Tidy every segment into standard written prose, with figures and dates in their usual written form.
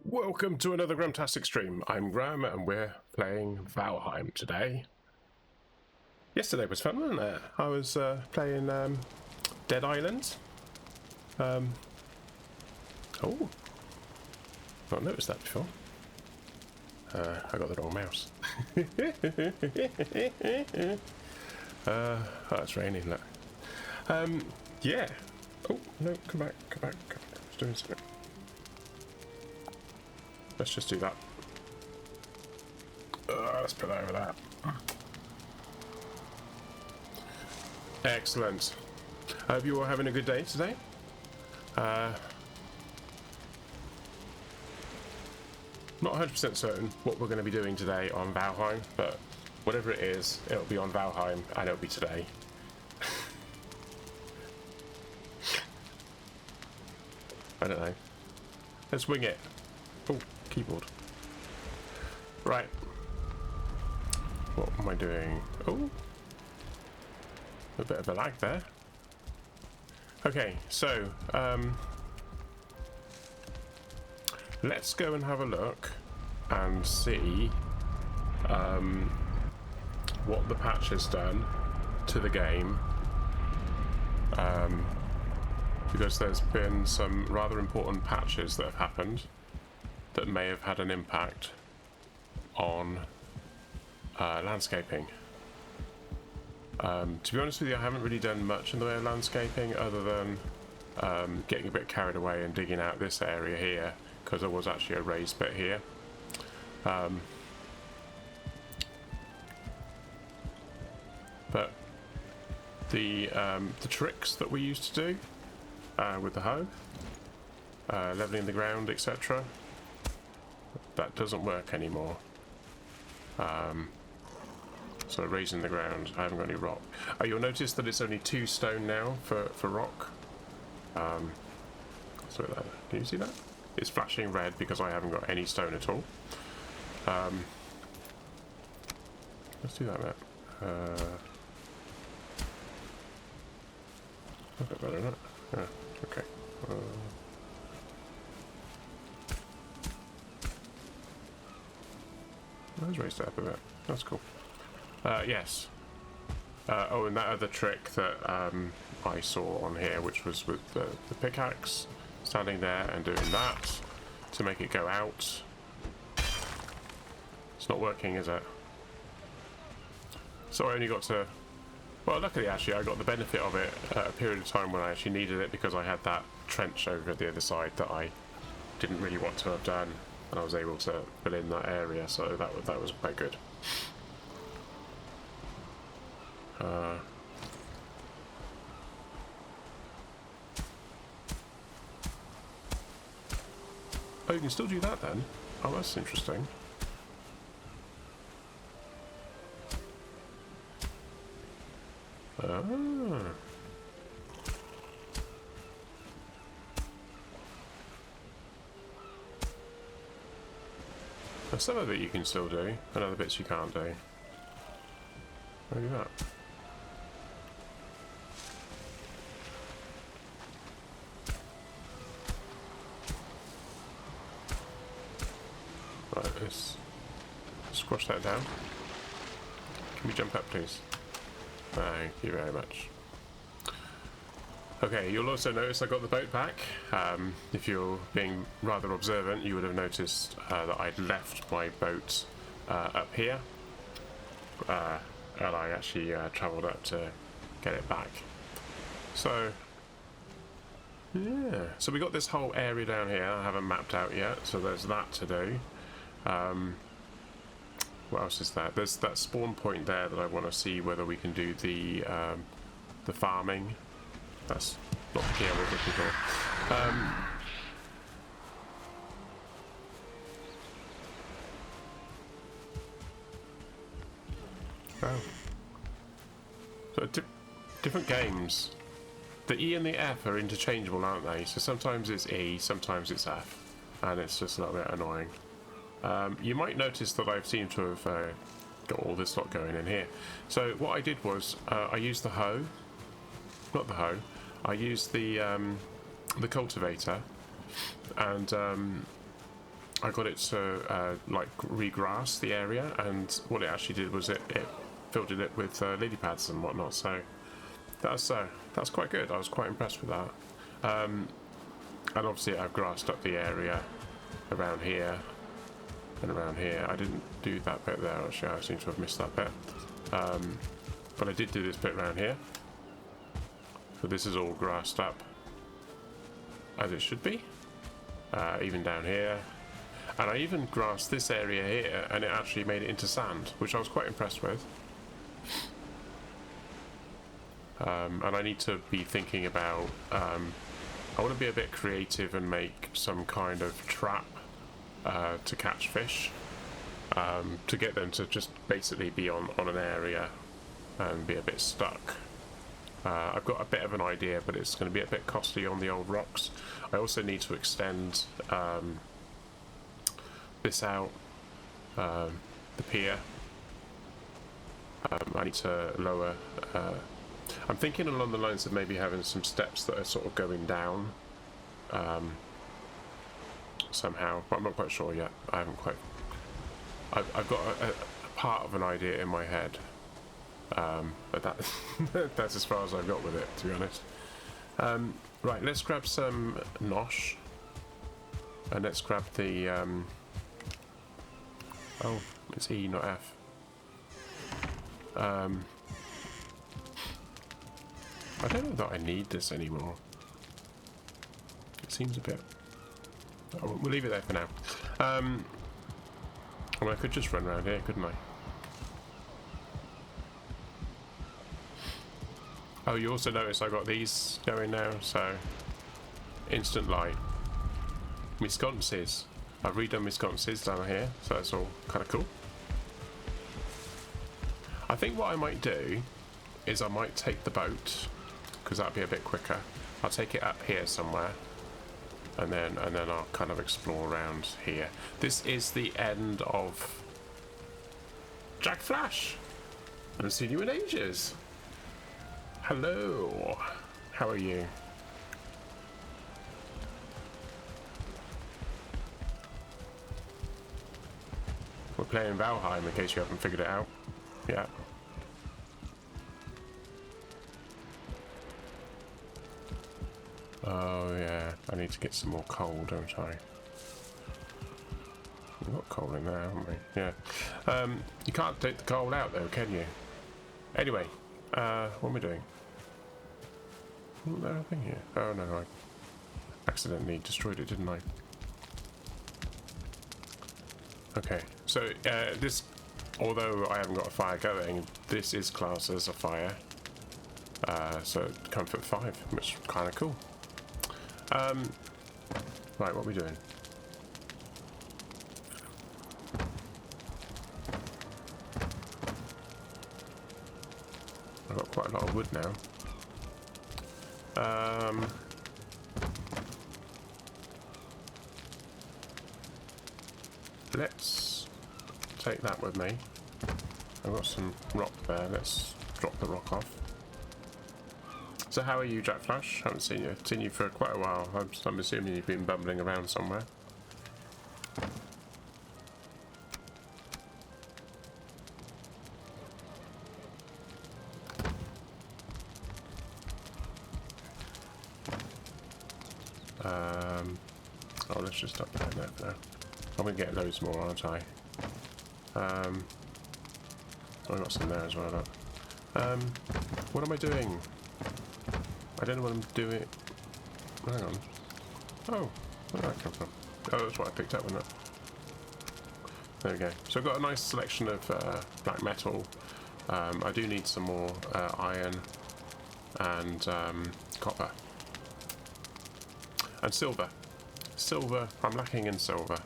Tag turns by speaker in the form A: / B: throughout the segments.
A: Welcome to another Gramtastic stream. I'm Graham and we're playing Valheim today. Yesterday was fun, wasn't it? I was playing Dead Island. Oh, not noticed that before. I got the wrong mouse. Oh, it's raining, look. Yeah. Oh, no, come back. I was doing something. Let's just do that. Let's put that over that. Excellent. I hope you all having a good day today. Not 100% certain what we're going to be doing today on Valheim, but whatever it is, it'll be on Valheim and it'll be today. I don't know. Let's wing it. Oh, keyboard. Right. What am I doing? Oh, a bit of a lag there. Okay, so let's go and have a look and see what the patch has done to the game, because there's been some rather important patches that have happened that may have had an impact on landscaping. To be honest with you, I haven't really done much in the way of landscaping other than getting a bit carried away and digging out this area here, because there was actually a raised bit here. But the tricks that we used to do with the hoe, leveling the ground, etc., that doesn't work anymore. So raising the ground, I haven't got any rock. You'll notice that it's only 2 stone now for rock. So that, can you see that? It's flashing red because I haven't got any stone at all. Let's do that now. A bit better, isn't it? Yeah, okay. Let's raise that up a bit. That's cool. Yes. Oh, and that other trick that I saw on here, which was with the pickaxe, standing there and doing that to make it go out. It's not working, is it? So I only got to... Well, luckily, actually, I got the benefit of it at a period of time when I actually needed it, because I had that trench over the other side that I didn't really want to have done, and I was able to fill in that area, so that was quite good. Oh, you can still do that then? Oh, that's interesting. Ah. There's some of it you can still do, and other bits you can't do. Look at that. Right, let's squash that down. Can we jump up, please? Thank you very much. Okay, you'll also notice I got the boat back. If you're being rather observant, you would have noticed that I'd left my boat up here. And I actually travelled up to get it back. So, yeah. So we got this whole area down here I haven't mapped out yet, so there's that to do. What else is there? There's that spawn point there that I want to see whether we can do the farming. That's not the key I was looking for. Oh. So different games. The E and the F are interchangeable, aren't they? So sometimes it's E, sometimes it's F, and it's just a little bit annoying. You might notice that I've seemed to have got all this lot going in here. So what I did was I used the hoe, not the hoe. I used the cultivator, and I got it to like regrass the area, and what it actually did was it filled it with lily pads and whatnot. So that's quite good. I was quite impressed with that. And obviously I've grassed up the area around here and around here. I didn't do that bit there actually. I seem to have missed that bit. But I did do this bit around here. So this is all grassed up as it should be. Even down here. And I even grassed this area here, and it actually made it into sand, which I was quite impressed with. And I need to be thinking about, I want to be a bit creative and make some kind of trap to catch fish, to get them to just basically be on an area and be a bit stuck. I've got a bit of an idea, but it's going to be a bit costly on the old rocks. I also need to extend this out, the pier. I need to lower. I'm thinking along the lines of maybe having some steps that are sort of going down somehow, but I'm not quite sure yet. I haven't quite. I've got a part of an idea in my head. But that's as far as I've got with it, to be honest. Right, let's grab some nosh, and let's grab the oh, it's E, not F. I don't know that I need this anymore. It seems a bit... Oh, we'll leave it there for now. I mean, I could just run around here, couldn't I? Oh, you also notice I got these going now, so instant light. My sconces. I've redone my sconces down here, so that's all kind of cool. I think what I might do is I might take the boat, because that'd be a bit quicker. I'll take it up here somewhere, and then I'll kind of explore around here. This is the end of Jack Flash. I haven't seen you in ages. Hello, how are you? We're playing Valheim, in case you haven't figured it out. Yeah. Oh yeah, I need to get some more coal, don't I? We've got coal in there, haven't we? Yeah. You can't take the coal out though, can you? Anyway, what am I doing? Isn't there a thing here? Oh no, I accidentally destroyed it, didn't I? Okay, so this, although I haven't got a fire going, this is classed as a fire. So comfort 5, which is kind of cool. Right, what are we doing? I've got quite a lot of wood now. Let's take that with me. I've got some rock there. Let's drop the rock off. So how are you, Jack Flash? Haven't seen you. Seen you for quite a while. I'm assuming you've been bumbling around somewhere. Oh, let's just stop doing that now. I'm going to get loads more, aren't I? I got some there as well, look. What am I doing? I don't know what I'm doing. Hang on. Oh, where did that come from? Oh, that's what I picked up, wasn't it? There we go. So I've got a nice selection of black metal. I do need some more iron and copper. And silver. Silver, I'm lacking in silver.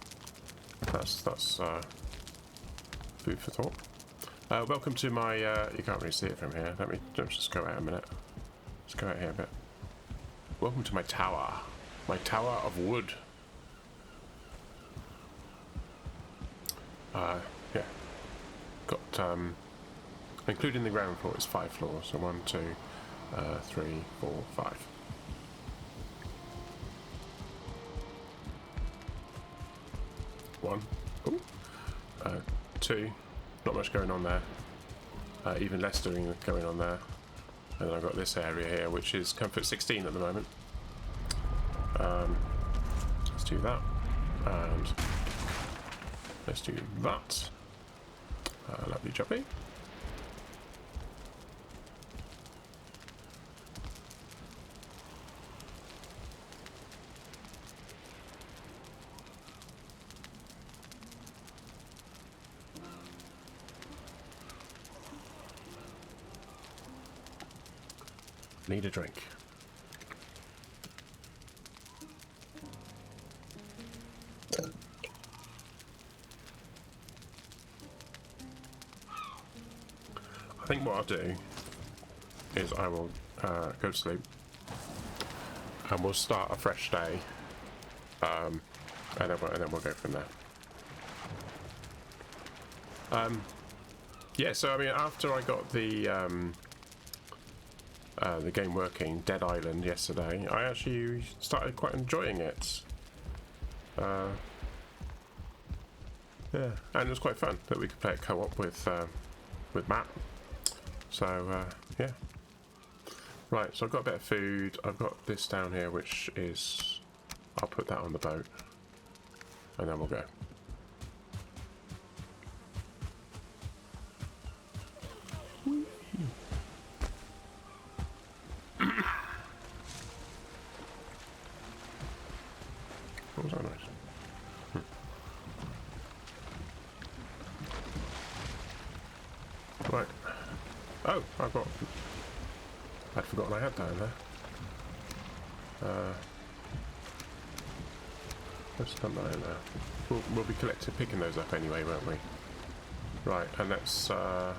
A: That's food for thought. Welcome to my, you can't really see it from here. Let's just go out a minute. Let's go out here a bit. Welcome to my tower of wood. Yeah. Got, including the ground floor, it's 5 floors. So 1, 2, 3, 4, 5. one. Ooh. 2, not much going on there. Even less going on there. And then I've got this area here, which is comfort 16 at the moment. Let's do that. And let's do that. Lovely jubbly. Need a drink. I think what I'll do is I will go to sleep and we'll start a fresh day, and then we'll go from there. Yeah, so I mean, after I got the game working, Dead Island, yesterday, I actually started quite enjoying it. Yeah, and it was quite fun that we could play it co-op with Matt. So yeah. Right, so I've got a bit of food. I've got this down here, which is, I'll put that on the boat, and then we'll go. What was that noise? Right. Oh, I'd forgotten I had that in there. Let's dump that in there. We'll be picking those up anyway, won't we? Right, and let's oh,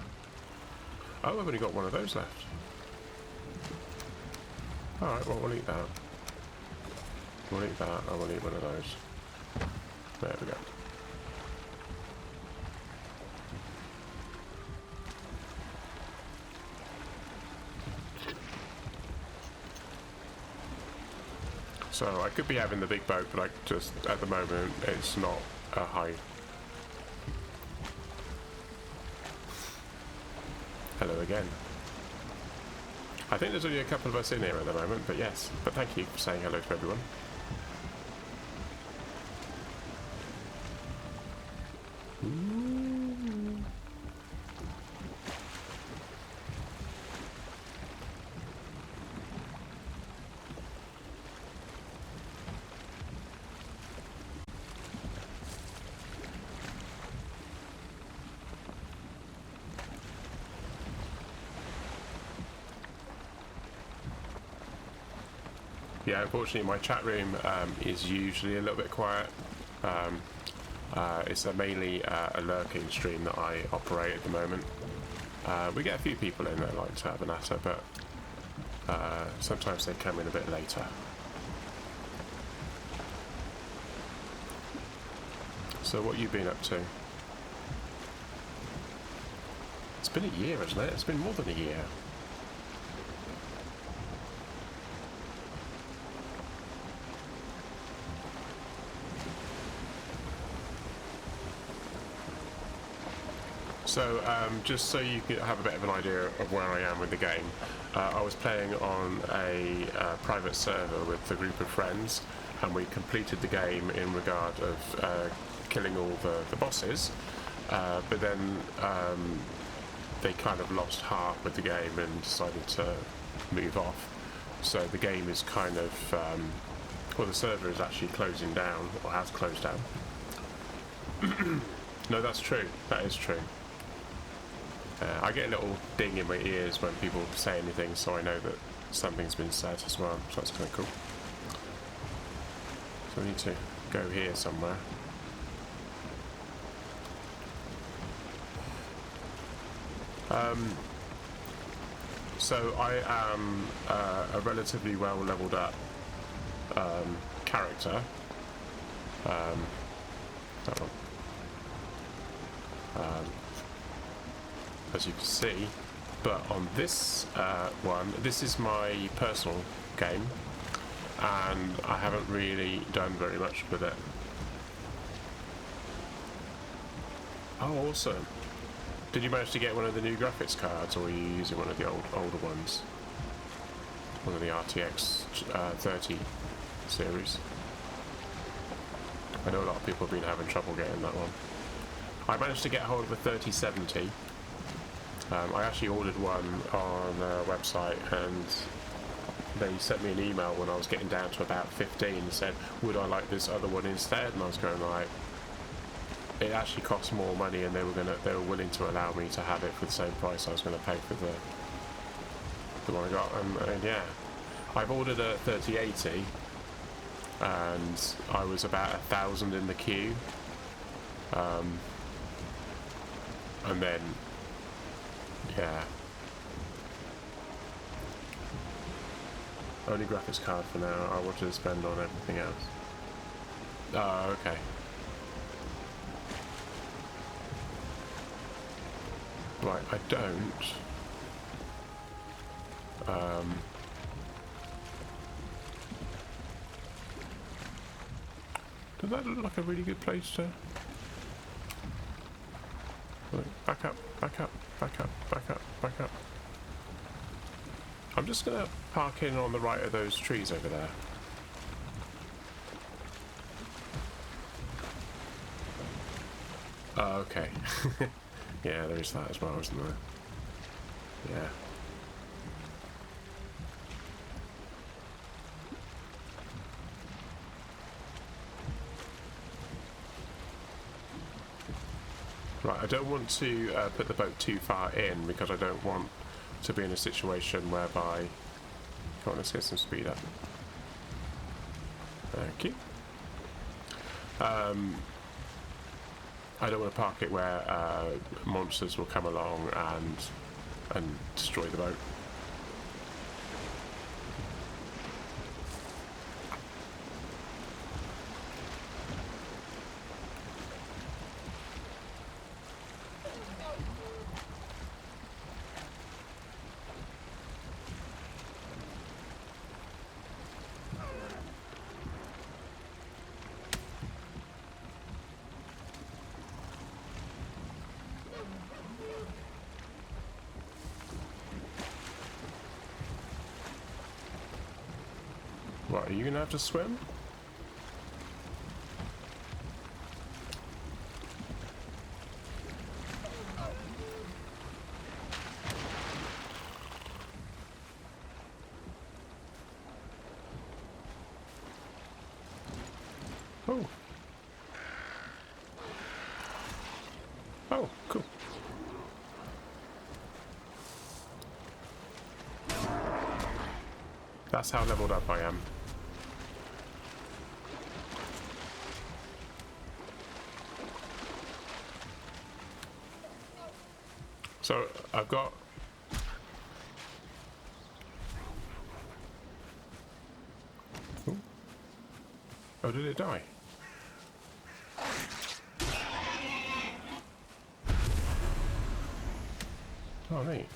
A: I've only got one of those left. Alright, well, we'll eat that. We'll eat that, and we'll eat one of those. There we go. So I could be having the big boat, but I just, at the moment, it's not a high. Hello again. I think there's only a couple of us in here at the moment, but yes. But thank you for saying hello to everyone. Yeah, unfortunately my chat room is usually a little bit quiet. It's mainly a lurking stream that I operate at the moment. We get a few people in that like to have a natter, but sometimes they come in a bit later. So what have you been up to? It's been a year, hasn't it? It's been more than a year. So, just so you can have a bit of an idea of where I am with the game, I was playing on a private server with a group of friends, and we completed the game in regard of killing all the bosses, but then they kind of lost heart with the game and decided to move off. So the game is kind of, well, the server is actually closing down, or has closed down. No, that's true. That is true. I get a little ding in my ears when people say anything, so I know that something's been said as well, so that's kind of cool. So we need to go here somewhere. So I am a relatively well leveled up character. That one. As you can see, but on this one, this is my personal game, and I haven't really done very much with it. Oh, awesome. Did you manage to get one of the new graphics cards, or are you using one of the older ones? One of the RTX 30 series? I know a lot of people have been having trouble getting that one. I managed to get hold of a 3070. I actually ordered one on a website, and they sent me an email when I was getting down to about 15 and said, would I like this other one instead? And I was going like, it actually costs more money, and they were willing to allow me to have it for the same price I was going to pay for the one I got. And yeah, I've ordered a 3080, and I was about 1,000 in the queue, and then yeah, only graphics card for now. I wanted to spend on everything else. Oh, okay. Right, I don't. Does that look like a really good place to... Back up, back up, back up, back up, back up. I'm just going to park in on the right of those trees over there. Oh, okay. Yeah, there is that as well, isn't there? Yeah. Right, I don't want to put the boat too far in, because I don't want to be in a situation whereby... Come on, let's get some speed up. Thank you. I don't want to park it where monsters will come along and destroy the boat. What, are you going to have to swim? Oh. Oh, cool. That's how leveled up I am. So I've got... Ooh. Oh, did it die? Oh, neat.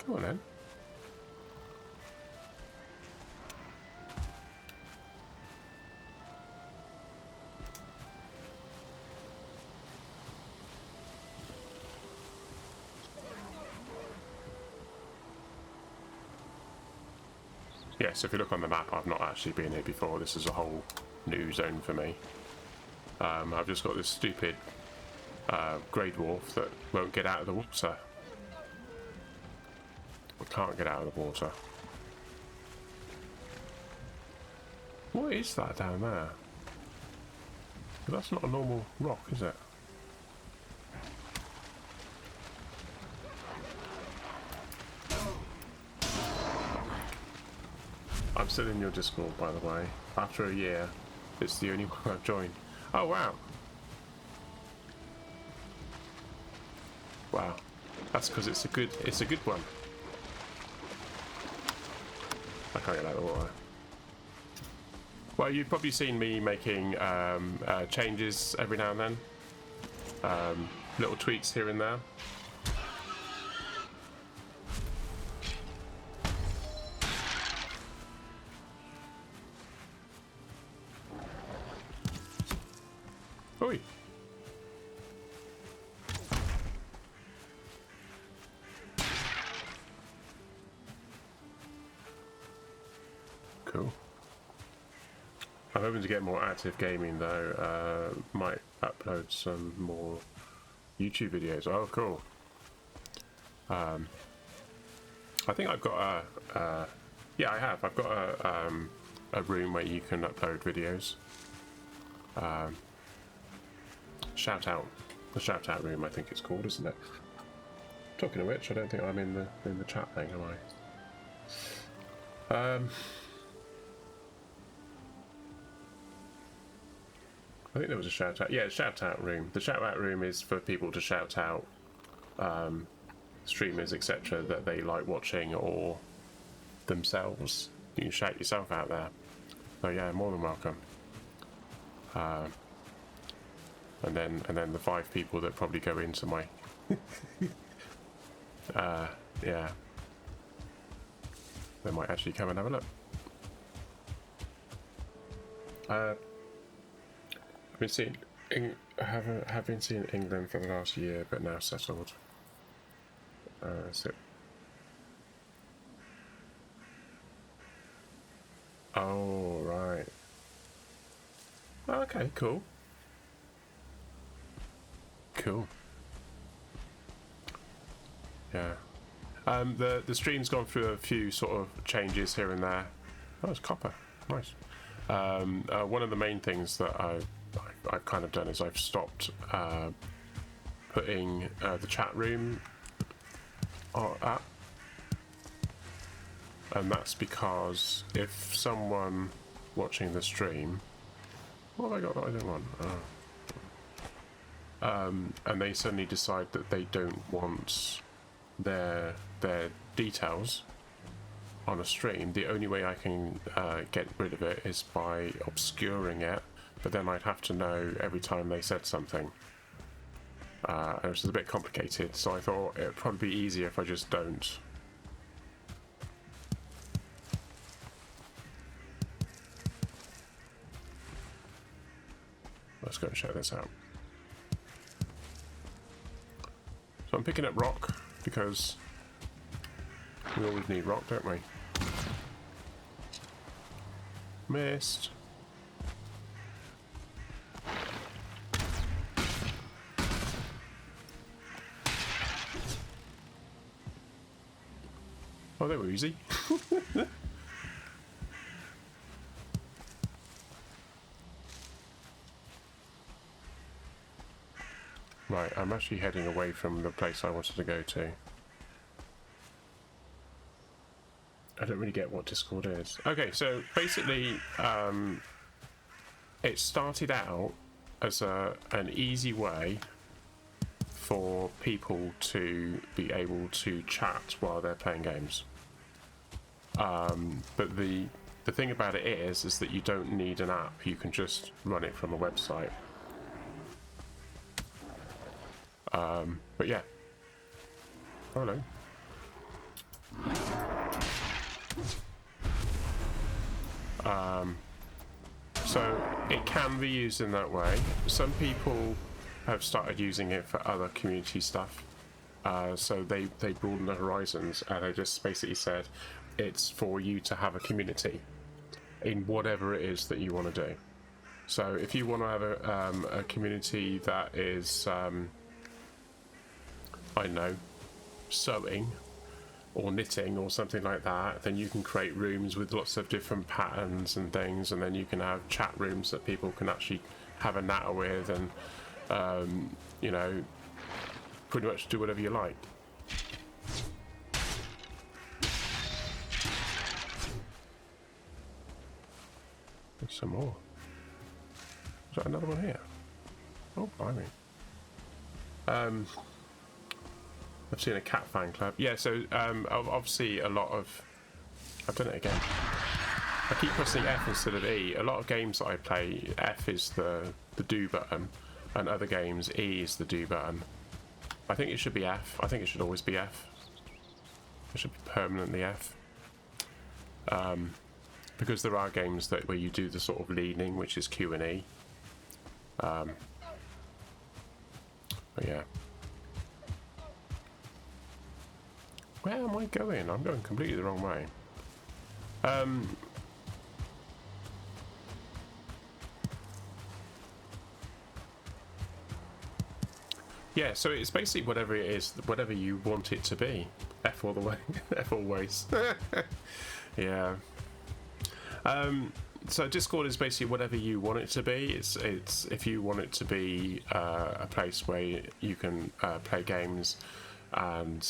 A: Come on then. Yes, if you look on the map, I've not actually been here before. This is a whole new zone for me. I've just got this stupid grey dwarf that won't get out of the water. I can't get out of the water. What is that down there? That's not a normal rock, is it? I'm still in your Discord, by the way. After a year, it's the only one I've joined. Oh wow! Wow, that's because it's a good one. I can't get out of the water. Well, you've probably seen me making changes every now and then, little tweaks here and there. Oi. Cool. I'm hoping to get more active gaming though. Might upload some more YouTube videos. Oh, cool. I think I've got a. Yeah, I have. I've got a room where you can upload videos. Shout out, the shout out room, I think it's called, isn't it? Talking of which, I don't think I'm in the chat thing, am I? I think there was a shout out. Yeah, shout out room. The shout out room is for people to shout out streamers, etc., that they like watching or themselves. You can shout yourself out there. So yeah, more than welcome. And then the 5 people that probably go into my yeah, they might actually come and have a look. I've been seeing England for the last year, but now settled. So. Oh right. Okay, cool. Cool. Yeah. The stream's gone through a few sort of changes here and there. Oh, it's copper. Nice. One of the main things that I've kind of done is I've stopped putting the chat room up, and that's because if someone watching the stream, what have I got that I don't want? And they suddenly decide that they don't want their details on a stream, the only way I can get rid of it is by obscuring it, but then I'd have to know every time they said something, which is a bit complicated, so I thought it'd probably be easier if I just don't. Let's go and check this out. So I'm picking up rock because we always need rock, don't we? Missed. Oh, they were easy. Right, I'm actually heading away from the place I wanted to go to. I don't really get what Discord is. Okay, so basically, it started out as an easy way for people to be able to chat while they're playing games. But the thing about it is that you don't need an app. You can just run it from a website. But yeah. Oh, hello. So it can be used in that way. Some people have started using it for other community stuff. So they broadened the horizons, and they just basically said it's for you to have a community in whatever it is that you want to do. So if you want to have a community that is I don't know, sewing or knitting or something like that, then you can create rooms with lots of different patterns and things, and then you can have chat rooms that people can actually have a natter with, and you know, pretty much do whatever you like. There's some more. Is that another one here? Oh, blimey. I've seen a cat fan club. Yeah, so obviously a lot of... I've done it again. I keep pressing F instead of E. A lot of games that I play, F is the do button, and other games, E is the do button. I think it should be F. I think it should always be F. It should be permanently F. Because there are games where you do the sort of leaning, which is Q and E. But yeah. Where am I going? I'm going completely the wrong way. Yeah, so it's basically whatever it is, whatever you want it to be. F all the way. F always. Yeah. So Discord is basically whatever you want it to be. It's if you want it to be a place where you can play games and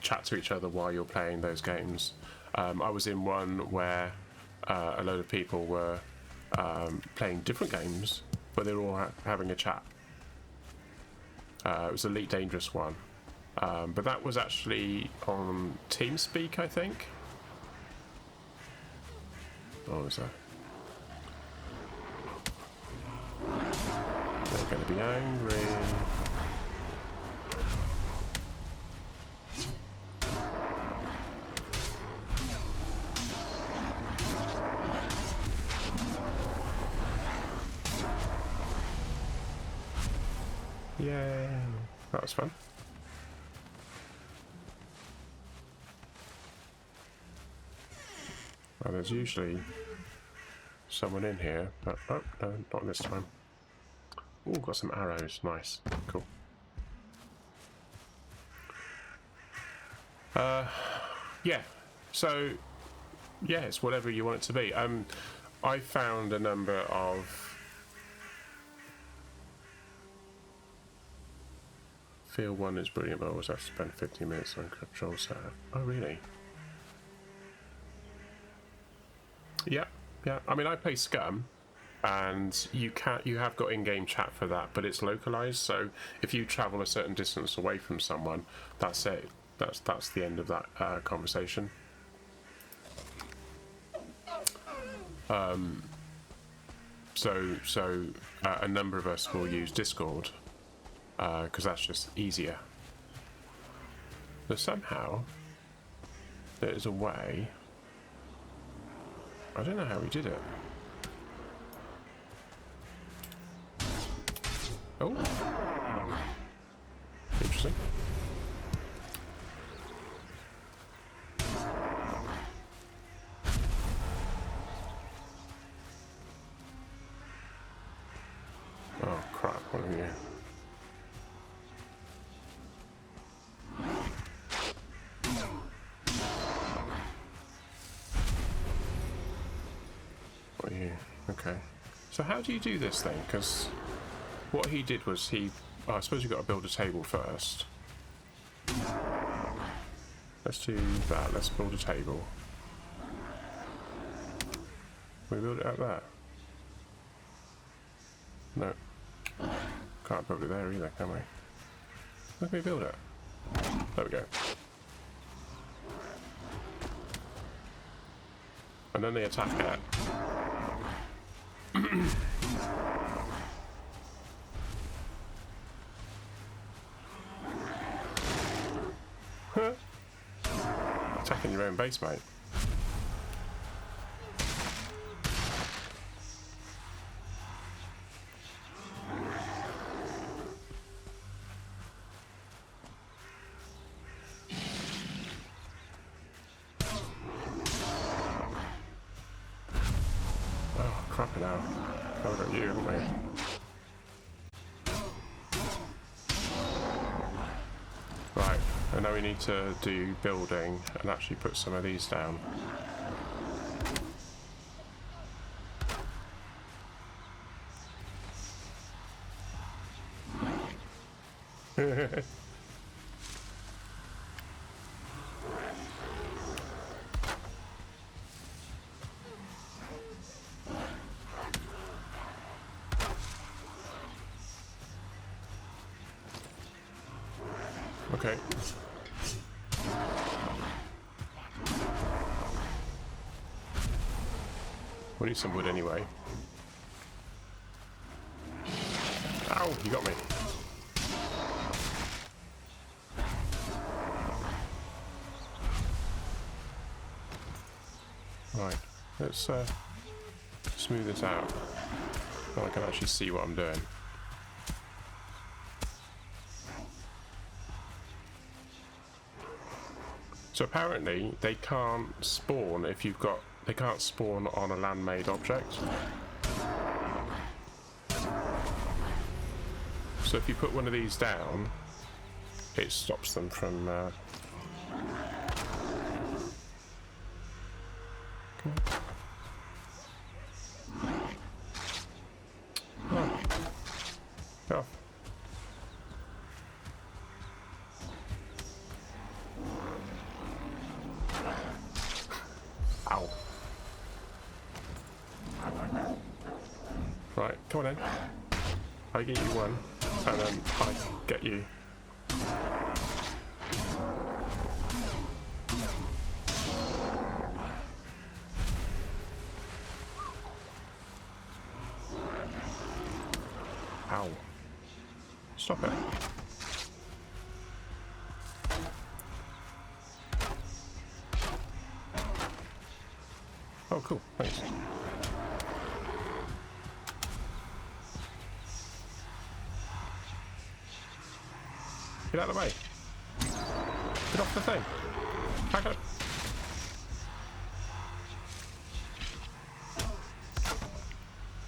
A: chat to each other while you're playing those games. I was in one where a load of people were playing different games, but they were all having a chat. It was Elite Dangerous one, but that was actually on TeamSpeak, I think. Oh, is that? They're going to be angry. Yay! That was fun. Well, there's usually someone in here, but oh no, not this time. Oh, got some arrows. Nice, cool. Yeah. So, yeah, it's whatever you want it to be. I found a number of Field 1 is brilliant, but I always have to spend 15 minutes on control setup. Oh, really? Yeah, yeah. I mean, I play Scum, and you have got in-game chat for that, but it's localized. So if you travel a certain distance away from someone, that's it. That's the end of that conversation. So a number of us will use Discord because that's just easier. But somehow there is a way. I don't know how we did it. Oh, interesting. Oh crap! What are you? What are you? Okay. So how do you do this thing? Because what he did was I suppose you've got to build a table first. Let's do that. Let's build a table. Can we build it out there? No. Can't build it there either, can we? How can we build it? There we go. And then they attack it. Attacking your own base, mate. Oh, crap it out. I've got you, haven't we? Right, and now we need to do building and actually put some of these down. Okay. We need some wood anyway. Ow, you got me. Right, let's smooth this out so I can actually see what I'm doing. So apparently they can't spawn if you've got... They can't spawn on a land-made object. So if you put one of these down, it stops them from... Oh. Get off. Ow. Right, come on in. I get you one, and then I get you. Ow. Stop it. Oh, cool. Thanks. Get out of the way. Get off the thing. Back up.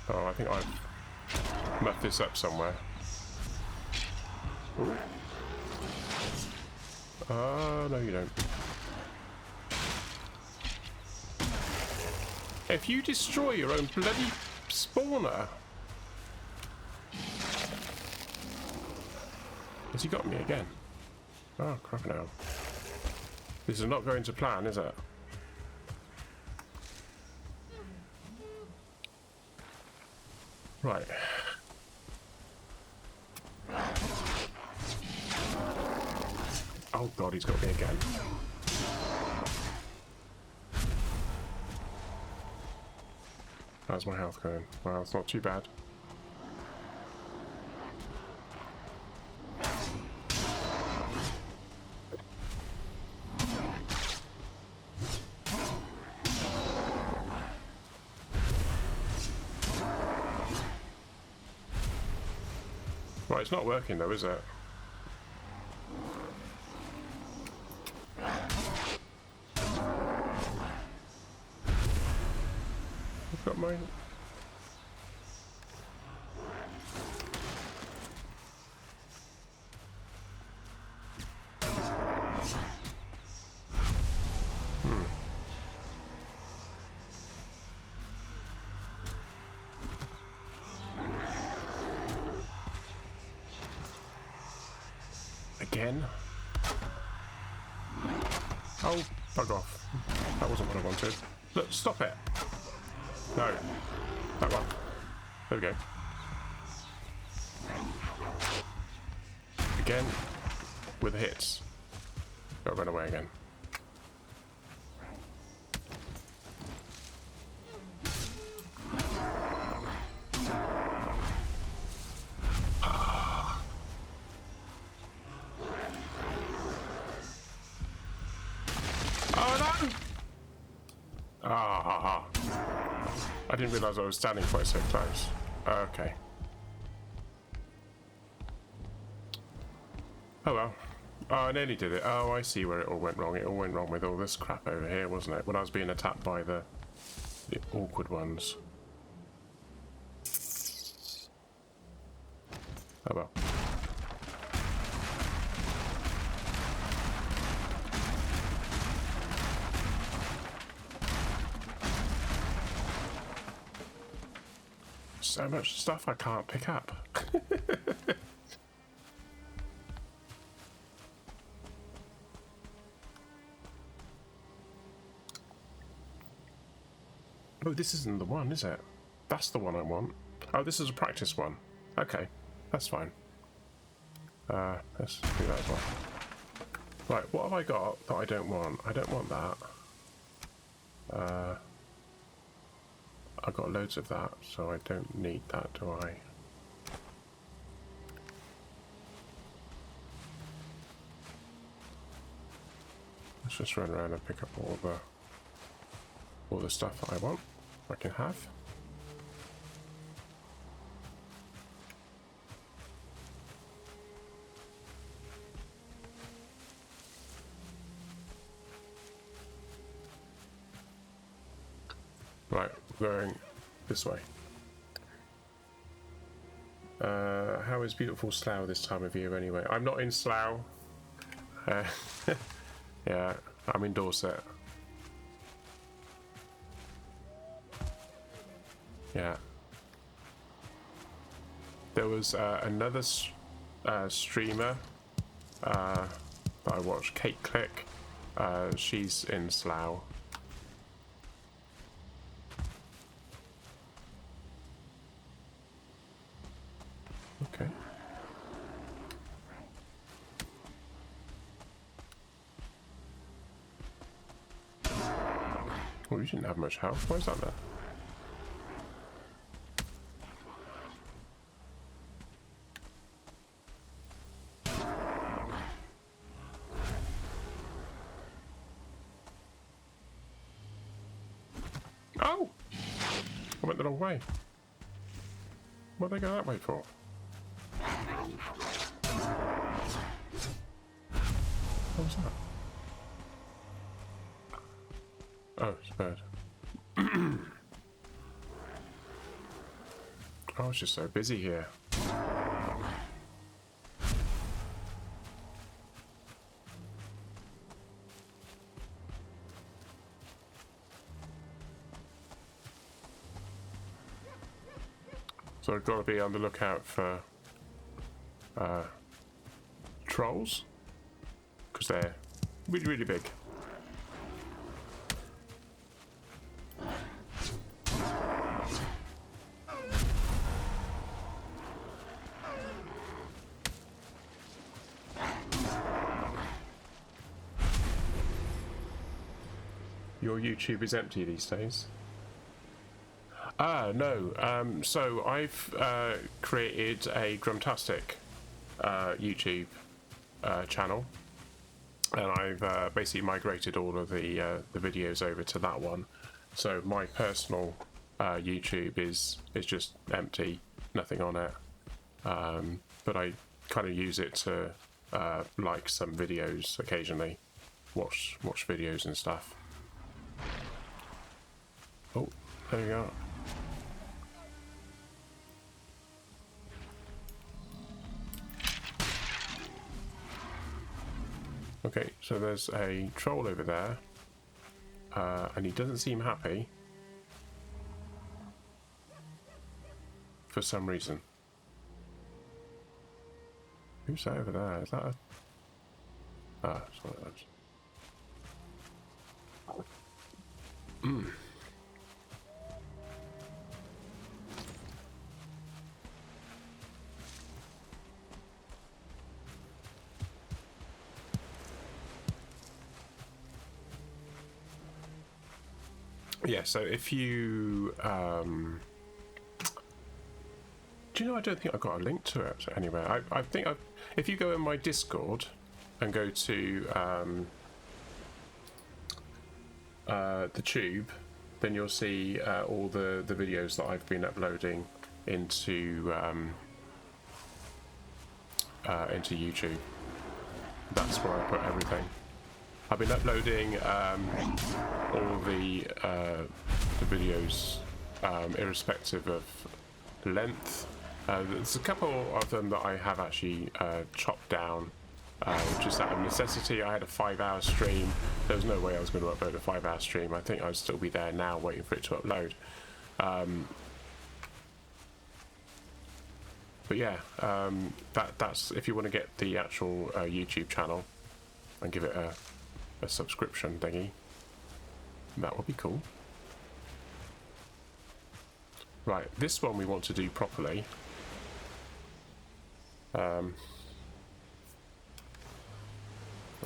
A: Oh, I think I've muffed this up somewhere. Ooh. No you don't. If you destroy your own bloody spawner. Has he got me again? Oh, crap now. This is not going to plan, is it? Right. Oh god, he's got me again. How's my health going? Well, it's not too bad. Right, it's not working though, is it? I've got mine. Again? Oh, bug off. That wasn't what I wanted. Look, stop it. No. That one. There we go. Again, with the hits. Gotta run away again. I didn't realise I was standing quite so close. Okay. Oh well. Oh, I nearly did it. Oh, I see where it all went wrong. It all went wrong with all this crap over here, wasn't it? When I was being attacked by the awkward ones. Oh well. So much stuff I can't pick up. Oh, this isn't the one, is it? That's the one I want. Oh, this is a practice one. Okay, that's fine. Let's do that as well. Right, what have I got that I don't want? I don't want that. I've got loads of that, so I don't need that, do I? Let's just run around and pick up all the stuff that I want, I can have. Right, we're going this way. How is beautiful Slough this time of year anyway? I'm not in Slough. Yeah, I'm in Dorset. Yeah. There was another streamer that I watched, Kate Click. She's in Slough. Okay. Oh, you didn't have much health. Why is that there? Oh! I went the wrong way. What did I go that way for? What was that? Oh, it's a bird. Oh, it's just so busy here. So I've got to be on the lookout for trolls, because they're really, really big. Your YouTube is empty these days? No. So I've created a Grumtastic YouTube channel, and I've basically migrated all of the videos over to that one. So my personal YouTube is just empty, nothing on it. But I kind of use it to like some videos occasionally, watch videos and stuff. Oh, there you go. Okay, so there's a troll over there, and he doesn't seem happy for some reason. Who's that over there? Is that a... Ah, it's one of those. Yeah, so if you... do you know, I don't think I've got a link to it anywhere. I think if you go in my Discord and go to the tube, then you'll see all the videos that I've been uploading into YouTube. That's where I put everything. I've been uploading all the videos irrespective of length. There's a couple of them that I have actually chopped down, just out of necessity. I had a 5-hour stream. There was no way I was going to upload a 5-hour stream. I think I'd still be there now waiting for it to upload. But yeah, that's if you want to get the actual YouTube channel and give it a subscription thingy, that would be cool. Right, this one we want to do properly. I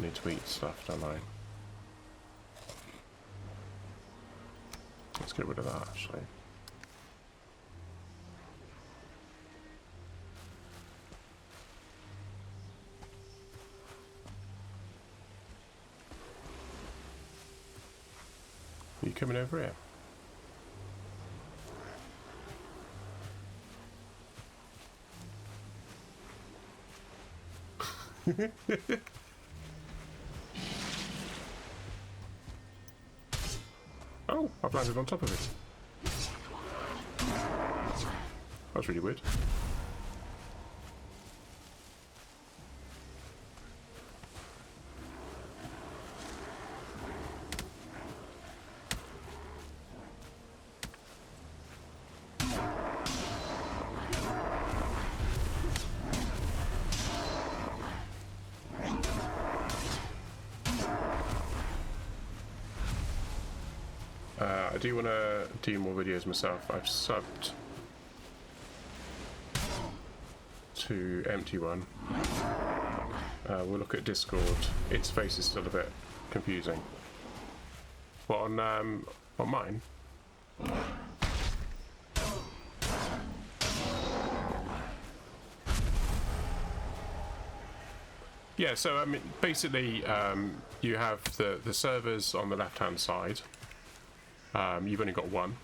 A: need to eat stuff, don't I? Let's get rid of that, actually. Are you coming over here? Oh, I've landed on top of it. was really weird. I do want to do more videos myself. I've subbed to Empty One. We'll look at Discord. Its face is still a bit confusing. What, on mine? Yeah, so I mean, basically, you have the servers on the left-hand side. You've only got one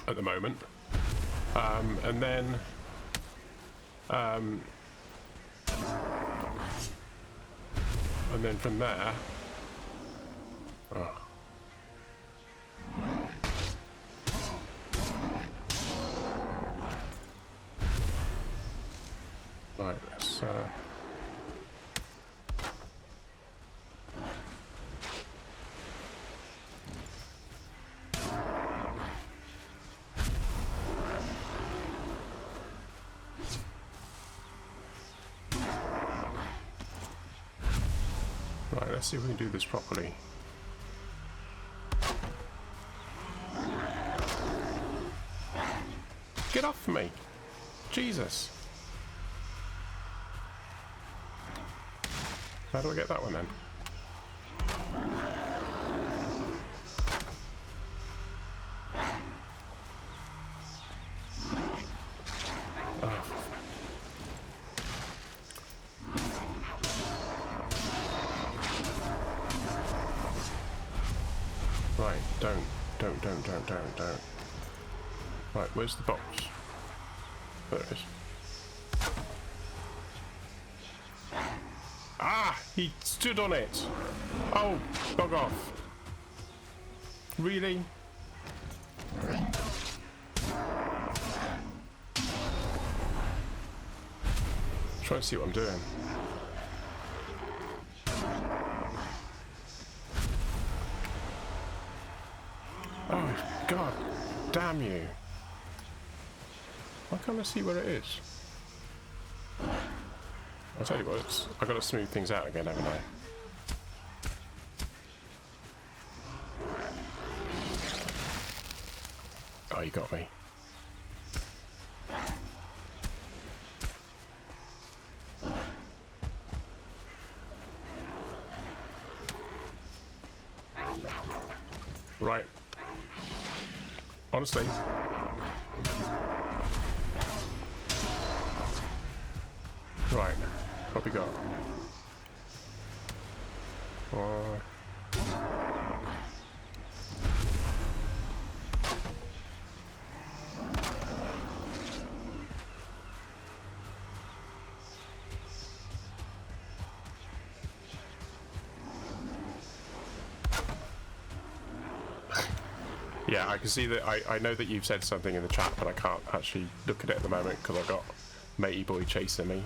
A: at the moment, and then from there, right, let's let's see if we can do this properly. Get off me! Jesus! How do I get that one then? Don't. Right, where's the box? There it is. Ah! He stood on it! Oh, bug off. Really? Try and see what I'm doing. Oh, God damn you. Why can't I see where it is? I'll tell you what, I've got to smooth things out again, haven't I? Oh, you got me. Right. Honestly. Right. What we got? Yeah, I can see that. I know that you've said something in the chat, but I can't actually look at it at the moment because I've got matey boy chasing me.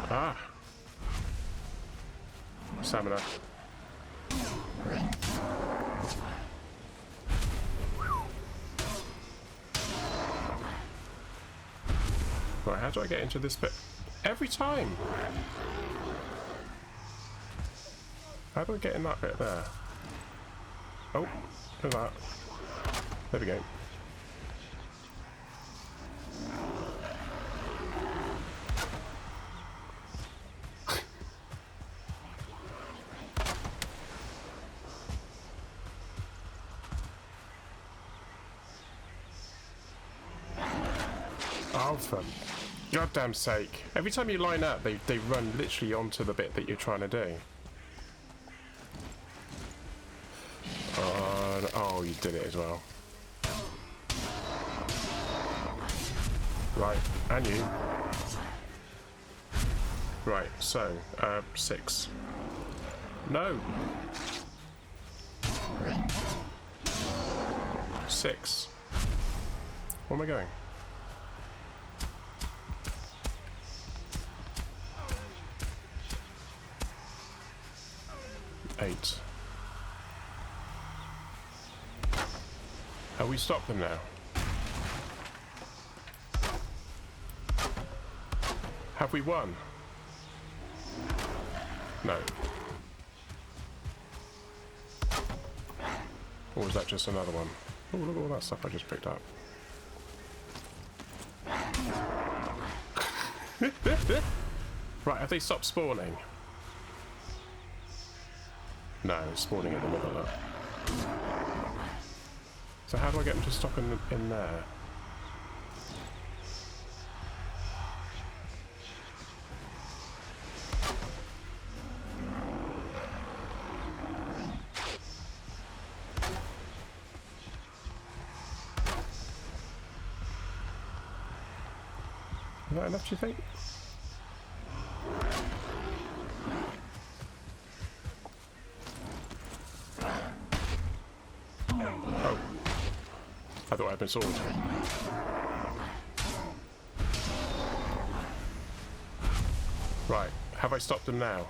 A: Ah! Stamina. Right, how do I get into this bit? Every time! How do I get in that bit there? Oh, look at that. There we go. Oh, for goddamn sake. Every time you line up, they run literally onto the bit that you're trying to do. Oh, you did it as well. Right, and you. Right, so, 6. No! 6. Where am I going? Eight. Have we stopped them now? Have we won? No. Or was that just another one? Oh, look at all that stuff I just picked up. Right, have they stopped spawning? No, it's spawning in the middle, look. So how do I get them to stop in there? Is that enough, do you think? Oh. I thought I'd been sword. Right, have I stopped them now?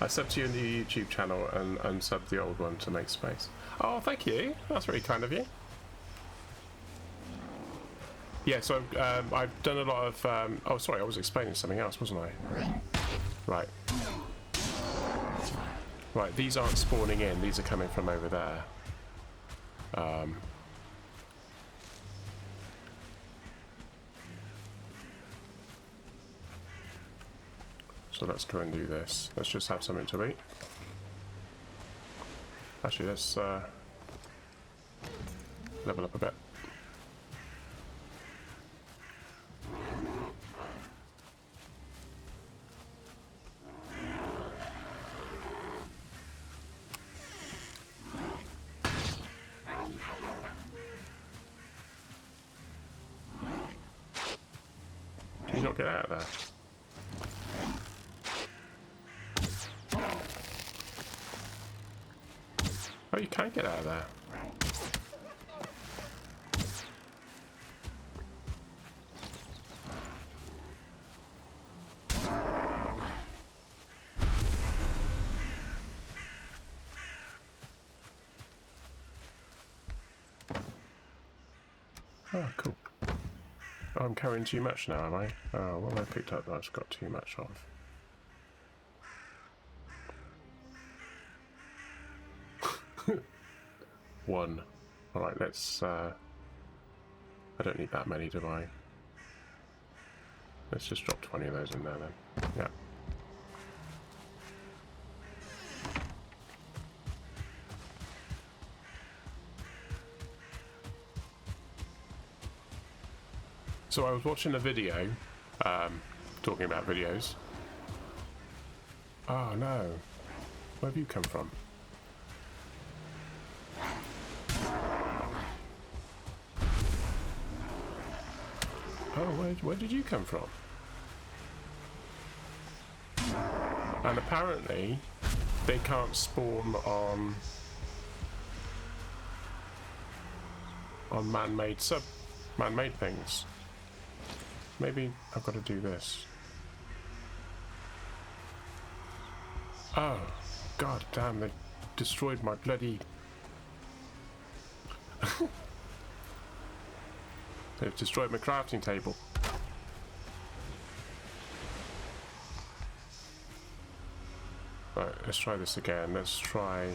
A: I subbed to your new YouTube channel and unsubbed the old one to make space. Oh, thank you. That's very kind of you. Yeah, so I've done a lot of... oh, sorry, I was explaining something else, wasn't I? Right. Right, these aren't spawning in. These are coming from over there. So let's go and do this. Let's just have something to eat. Actually, let's level up a bit. Can you not get out of there? Oh, you can get out of there. Oh, cool. Oh, I'm carrying too much now, am I? Oh, what have I picked up that I've got too much of? One. Alright, let's... I don't need that many, do I? Let's just drop 20 of those in there then. Yeah. So I was watching a video, talking about videos. Oh no. Where have you come from? Oh, where did you come from? And apparently, they can't spawn on man-made things. Maybe I've got to do this. Oh, god damn! They destroyed my bloody. They've destroyed my crafting table. Right, let's try this again. Let's try...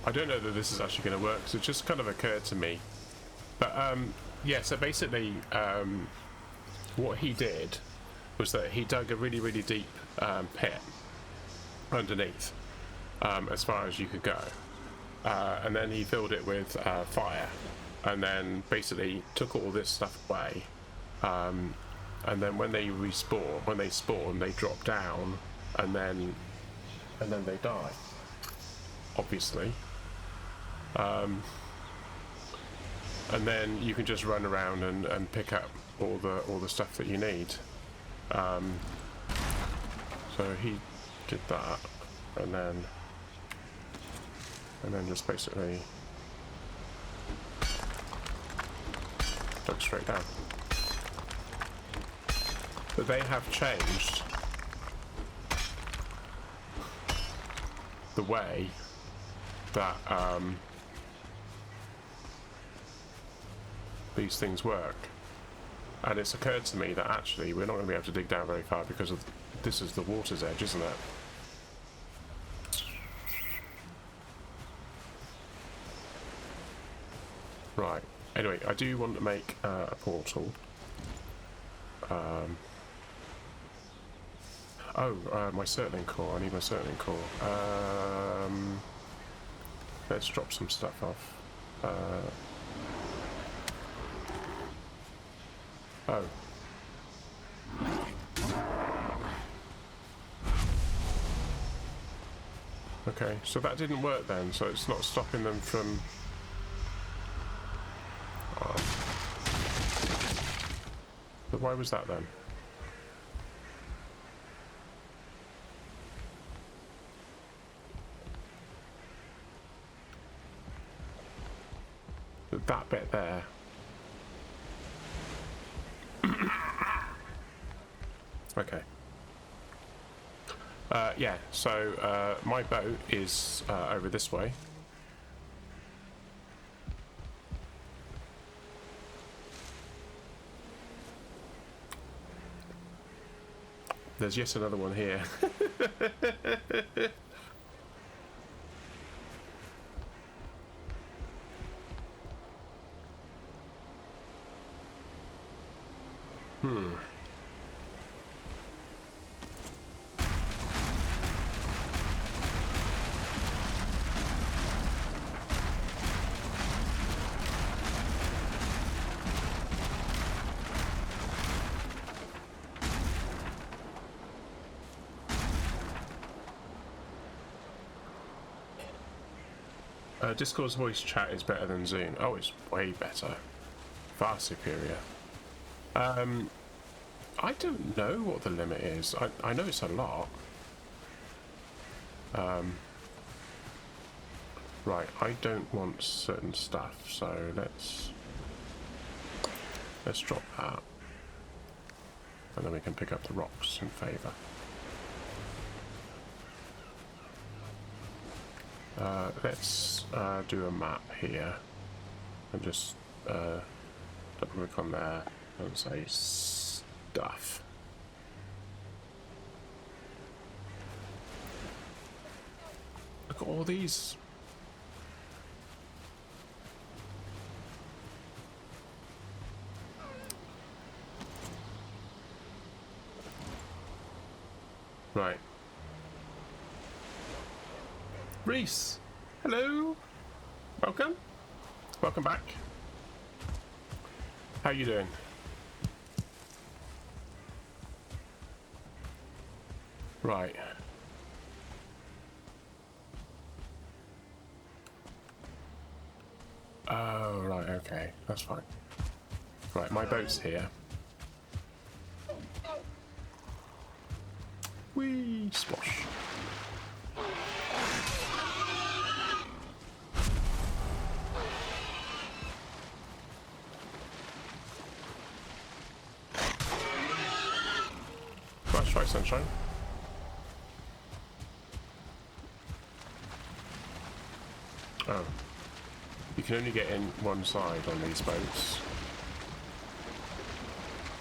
A: I don't know that this is actually going to work, because it just kind of occurred to me. But yeah, so basically what he did was that he dug a really, really deep pit underneath, as far as you could go. And then he filled it with fire, and then basically took all this stuff away. And then when they spawn, they drop down, and then they die, obviously. And then you can just run around and pick up all the stuff that you need. So he did that, and then just basically dug straight down. But they have changed the way that these things work, and it's occurred to me that actually we're not going to be able to dig down very far because of this is the water's edge, isn't it? Right. Anyway, I do want to make a portal. My Surtling core. I need my Surtling core. Let's drop some stuff off. Oh. Okay, so that didn't work then, so it's not stopping them from... But why was that then? That bit there. Okay. Yeah, so my boat is over this way. There's yet another one here. Discord's voice chat is better than Zoom. Oh, it's way better. Far superior. I don't know what the limit is. I know it's a lot. Right, I don't want certain stuff, so let's drop that. And then we can pick up the rocks in favour. Let's do a map here and just double click on there and say stuff. Look at all these. Right. Reese, hello, welcome back. How you doing? Right. Oh, right, okay, that's fine. Right, my boat's here. Whee, splash. Try sunshine. Oh. You can only get in one side on these boats.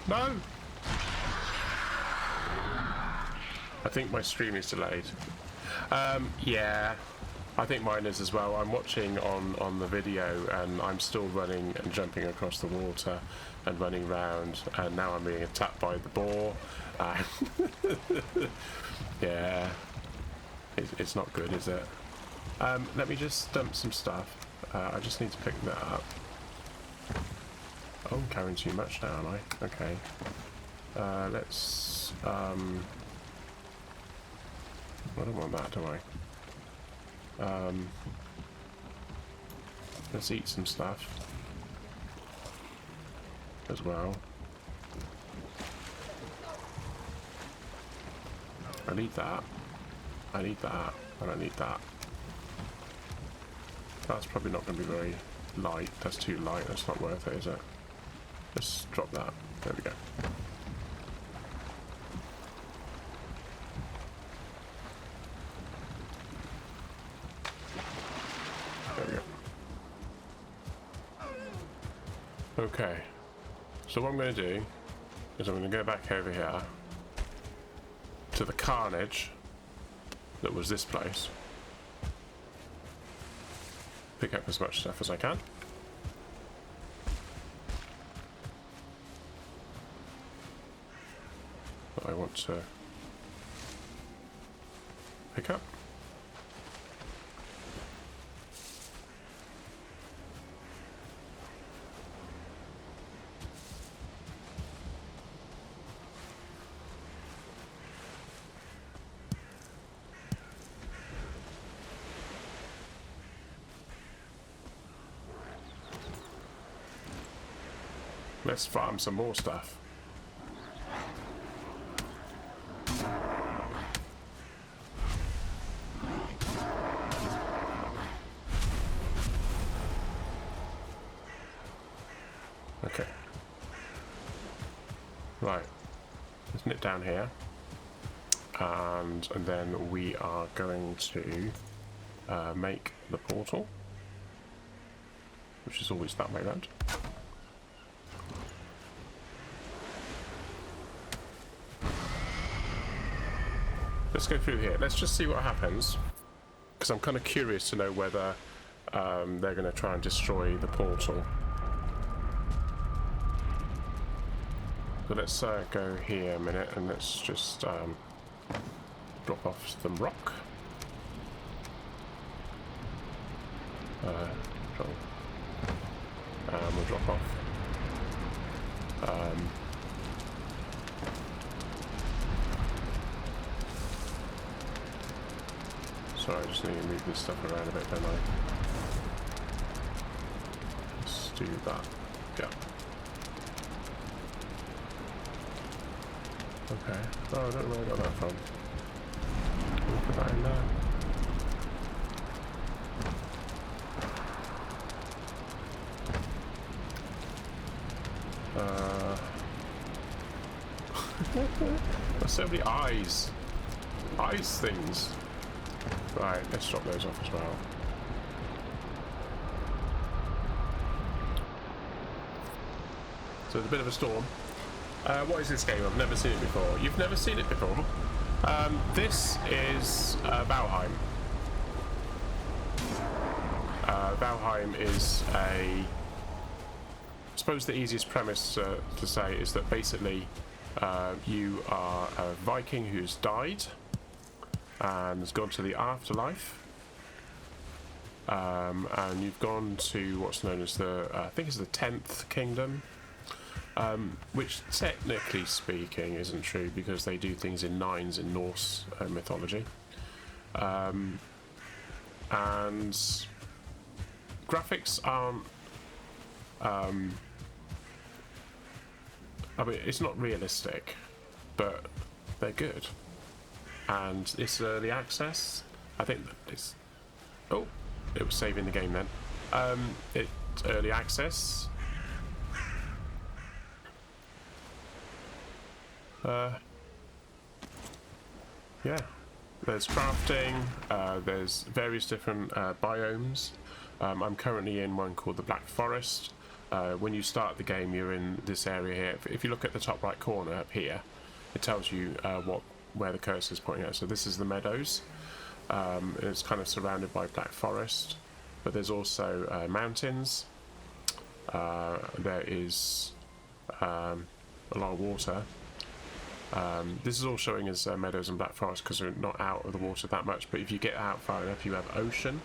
A: No! I think my stream is delayed. Yeah. I think mine is as well. I'm watching on the video and I'm still running and jumping across the water and running round, and now I'm being attacked by the boar. Yeah, it's not good, is it? Let me just dump some stuff. I just need to pick that up. Oh, I'm carrying too much now, am I? Okay. Let's... I don't want that, do I? Let's eat some stuff as well. I need that. I need that. I don't need that. That's probably not going to be very light. That's too light. That's not worth it, is it? Let's drop that. There we go. There we go. Okay. So what I'm going to do is I'm going to go back over here to the carnage that was this place. Pick up as much stuff as I can. That I want to pick up. Let's farm some more stuff. Okay. Right. Let's nip down here. And then we are going to make the portal, which is always that way round. Let's go through here. Let's just see what happens, because I'm kind of curious to know whether they're going to try and destroy the portal. So let's go here a minute and let's just drop off some rock. We'll drop off. Sorry, I just need to move this stuff around a bit, don't I? Let's do that. Go. Okay. Oh, I don't know where I got that from. We'll put that in there. There's so many eyes. Eyes things. Right, let's drop those off as well. So it's a bit of a storm. What is this game? I've never seen it before. You've never seen it before? This is Valheim. Valheim is I suppose the easiest premise to say is that basically you are a Viking who's died and has gone to the afterlife, and you've gone to what's known as the I think it's the 10th kingdom, which technically speaking isn't true because they do things in nines in Norse mythology, and graphics aren't I mean, it's not realistic, but they're good. And it's early access. I think that it's... Oh, it was saving the game then. It's early access. Yeah. There's crafting. There's various different biomes. I'm currently in one called the Black Forest. When you start the game, you're in this area here. If you look at the top right corner up here, it tells you where the cursor is pointing at. So this is the meadows. It's kind of surrounded by black forest, but there's also mountains. There is a lot of water. This is all showing as meadows and black forest because we're not out of the water that much, but if you get out far enough you have ocean.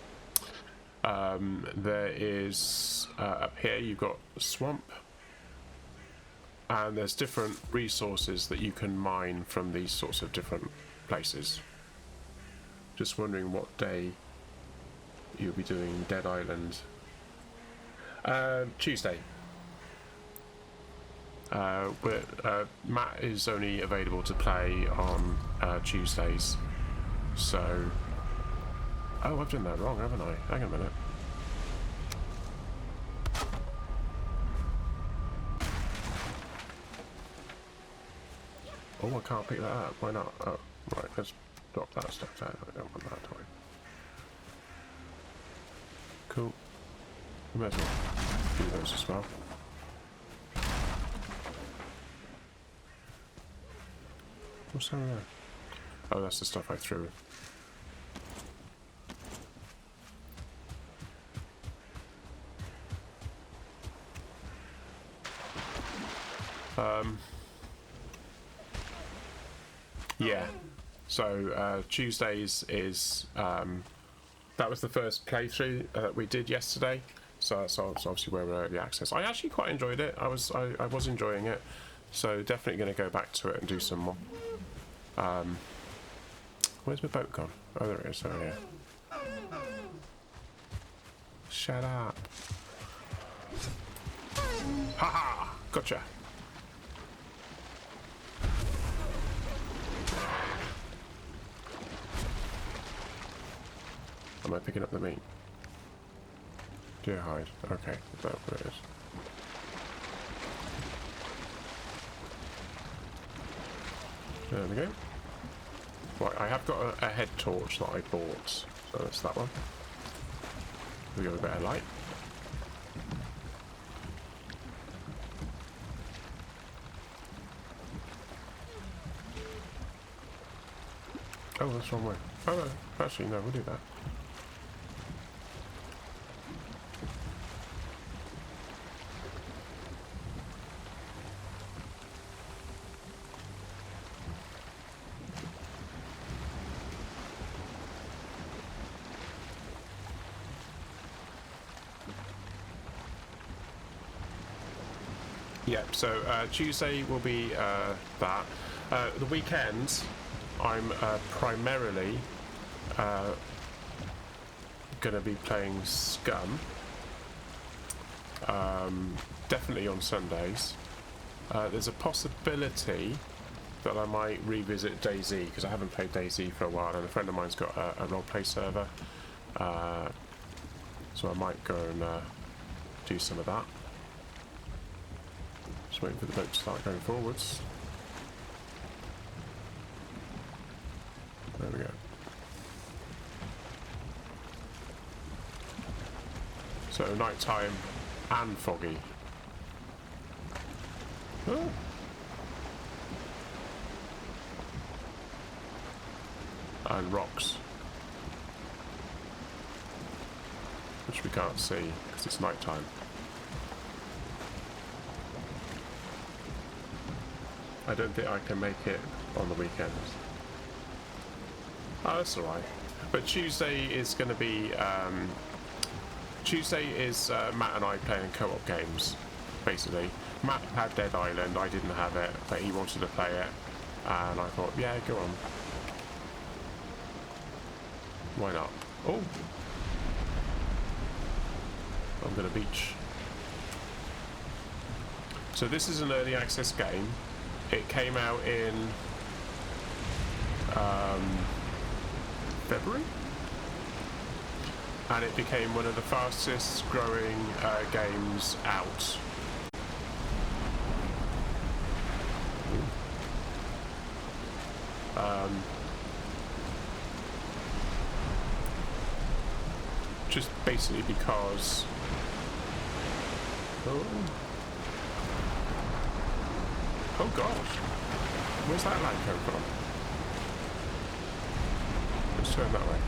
A: There is up here you've got swamp, and there's different resources that you can mine from these sorts of different places. Just wondering what day you'll be doing Dead Island. Tuesday. Matt is only available to play on Tuesdays, so... Oh, I've done that wrong, haven't I? Hang on a minute. Oh, I can't pick that up. Why not? Oh, right, let's drop that stuff down. I don't want that toy. Cool. We might as well do those as well. What's over there? Oh, that's the stuff I threw. Yeah, so Tuesdays is that was the first playthrough that we did yesterday, so it's obviously where we're early access. I actually quite enjoyed it. I was enjoying it, so definitely going to go back to it and do some more. Where's my boat gone? Oh, there it is. Oh yeah. Shut up! Haha! Gotcha. Am I picking up the meat? Deer hide. Okay, that's what it is. There we go. Right, I have got a head torch that I bought, so that's that one. We got a bit of light. Oh, that's the wrong way. Oh no, actually no, we'll do that. Yeah, so Tuesday will be that. The weekends, I'm primarily going to be playing Scum. Definitely on Sundays. There's a possibility that I might revisit DayZ, because I haven't played DayZ for a while, and a friend of mine's got a roleplay server. So I might go and do some of that. Just waiting for the boat to start going forwards. There we go. So night time and foggy. Oh. And rocks, which we can't see because it's night time. I don't think I can make it on the weekends. Oh, that's alright. But Tuesday is going to be... Tuesday is Matt and I playing co-op games, basically. Matt had Dead Island, I didn't have it, but he wanted to play it. And I thought, yeah, go on. Why not? Oh! I'm going to beach. So this is an early access game. It came out in February, and it became one of the fastest growing games out. Just basically because oh gosh, where's that light come from? Let's turn that way.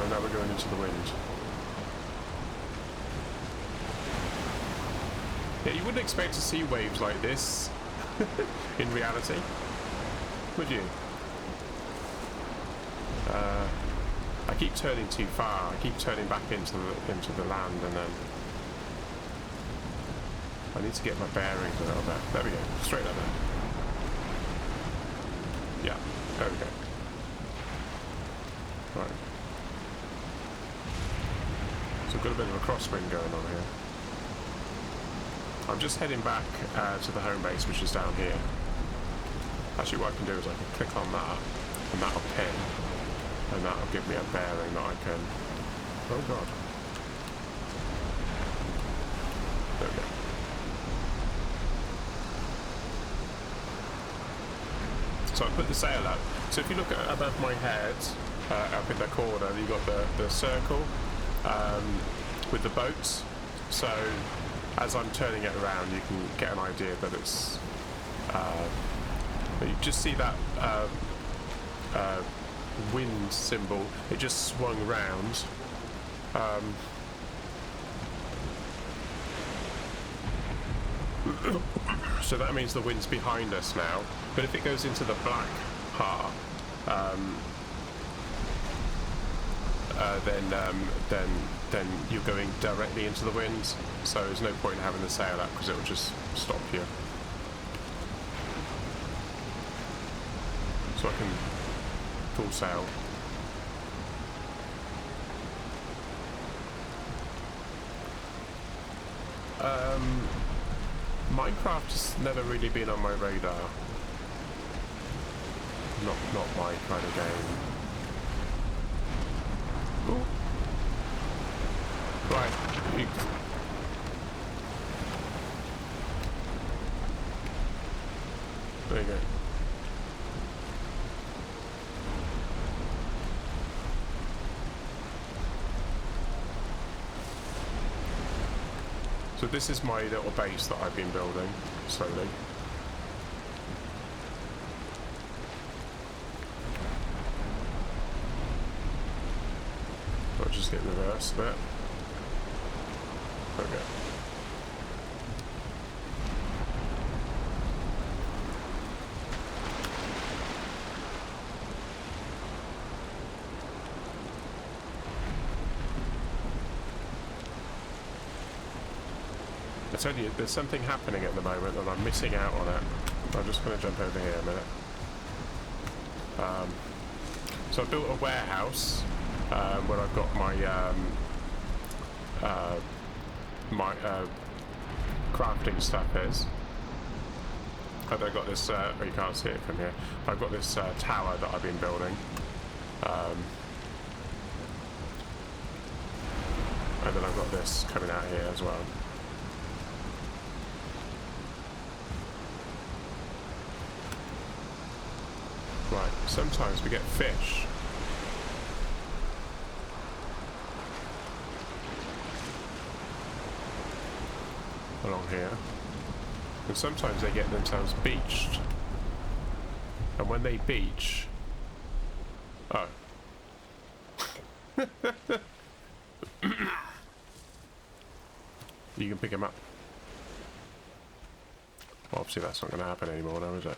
A: Oh, now we're going into the wind. Yeah, you wouldn't expect to see waves like this in reality, would you? I keep turning too far. I keep turning back into the land, and then I need to get my bearings a little bit. There we go. Straight up there. Yeah. There we go. Right. So I've got a bit of a crosswind going on here. I'm just heading back to the home base, which is down here. Actually, what I can do is I can click on that, and that'll pin, and that'll give me a bearing that I can... Oh god. There we go. So I put the sail up. So if you look at above my head, up in the corner, you've got the circle with the boats. So as I'm turning it around, you can get an idea that it's... you just see that wind symbol. It just swung round. So that means the wind's behind us now. But if it goes into the black part, then you're going directly into the wind. So there's no point in having the sail up because it will just stop you. So I can full sail. Minecraft's never really been on my radar. Not my kind of game. Ooh. Right. There you go. So this is my little base that I've been building slowly. I'll just get reversed a bit. Okay. I tell you, there's something happening at the moment and I'm missing out on it. I'm just going to jump over here a minute. So I built a warehouse where I've got my crafting stuff is. And I've got this, oh, you can't see it from here. I've got this tower that I've been building. And then I've got this coming out here as well. Right, sometimes we get fish. Along here. And sometimes they get themselves beached. And when they beach... Oh. You can pick them up. Well, obviously that's not going to happen anymore now, is it?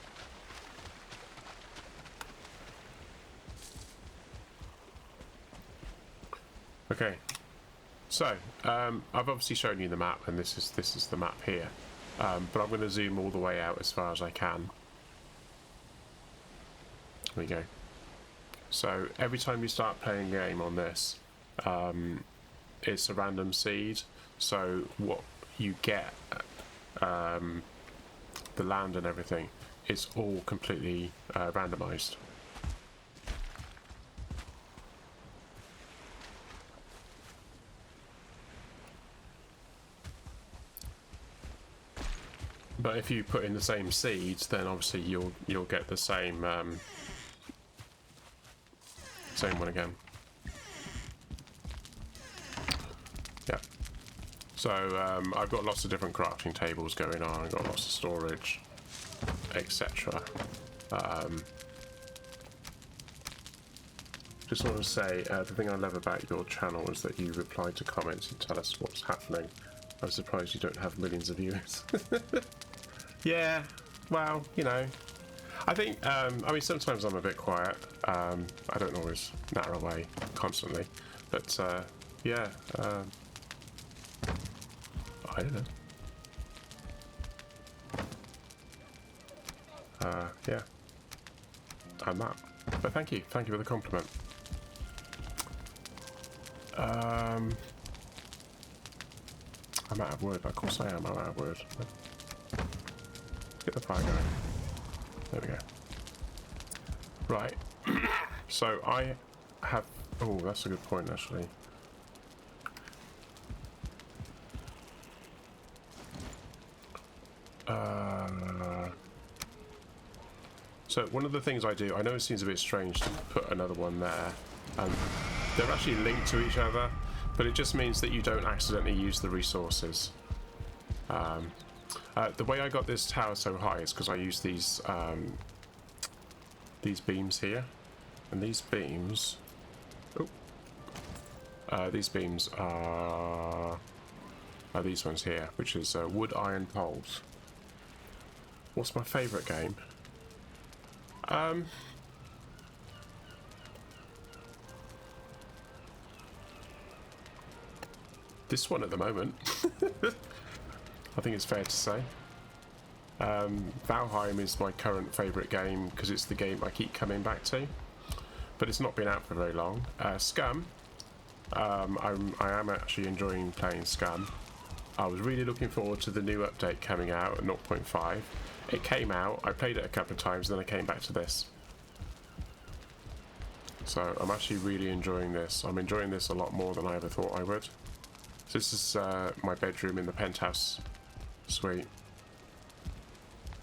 A: Okay, so I've obviously shown you the map, and this is the map here, but I'm going to zoom all the way out as far as I can. There we go. So every time you start playing a game on this, it's a random seed. So what you get, the land and everything, it's all completely randomized. But if you put in the same seeds, then obviously you'll get the same same one again. Yeah. So I've got lots of different crafting tables going on. I've got lots of storage, etc. Just want to say, the thing I love about your channel is that you reply to comments and tell us what's happening. I'm surprised you don't have millions of viewers. Yeah, well, you know, I think, I mean, sometimes I'm a bit quiet. I don't always natter away constantly, but yeah, I don't know. Yeah, I'm that. But thank you for the compliment. I'm out of wood. Of course I am. I'm out of wood. Get the fire going. There we go. Right. So I have. Oh, that's a good point, actually. So one of the things I do, I know it seems a bit strange to put another one there. They're actually linked to each other, but it just means that you don't accidentally use the resources. The way I got this tower so high is because I used these beams here, and these beams. These beams are these ones here, which is wood iron poles. What's my favourite game? This one at the moment. I think it's fair to say. Valheim is my current favourite game because it's the game I keep coming back to, but it's not been out for very long. Scum, I am actually enjoying playing Scum. I was really looking forward to the new update coming out at 0.5. It came out, I played it a couple of times, then I came back to this. So I'm actually really enjoying this. I'm enjoying this a lot more than I ever thought I would. So this is my bedroom in the penthouse suite.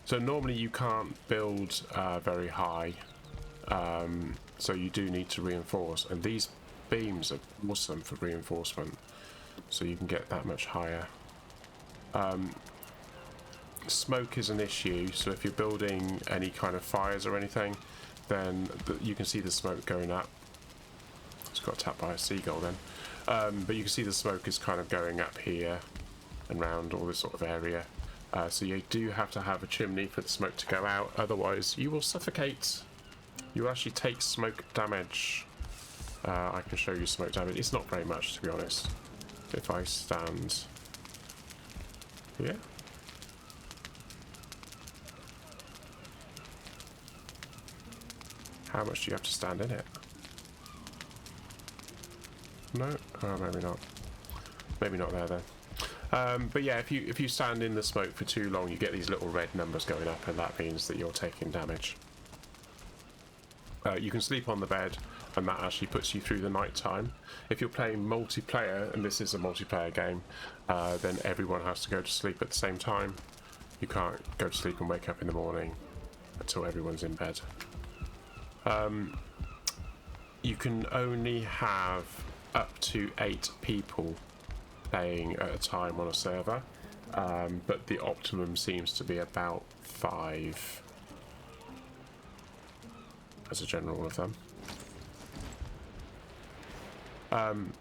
A: So normally you can't build very high, so you do need to reinforce, and these beams are awesome for reinforcement, so you can get that much higher. Smoke is an issue, so if you're building any kind of fires or anything, then you can see the smoke going up. It's got tapped by a seagull then. But you can see the smoke is kind of going up here and round all this sort of area. So you do have to have a chimney for the smoke to go out, otherwise you will suffocate. You actually take smoke damage. I can show you smoke damage. It's not very much, to be honest. If I stand here. How much do you have to stand in it? No? Oh, maybe not. Maybe not there then. But yeah, if you stand in the smoke for too long, you get these little red numbers going up, and that means that you're taking damage. You can sleep on the bed, and that actually puts you through the night time. If you're playing multiplayer, and this is a multiplayer game, then everyone has to go to sleep at the same time. You can't go to sleep and wake up in the morning until everyone's in bed. You can only have up to 8 people playing at a time on a server, but the optimum seems to be about 5 as a general rule of thumb.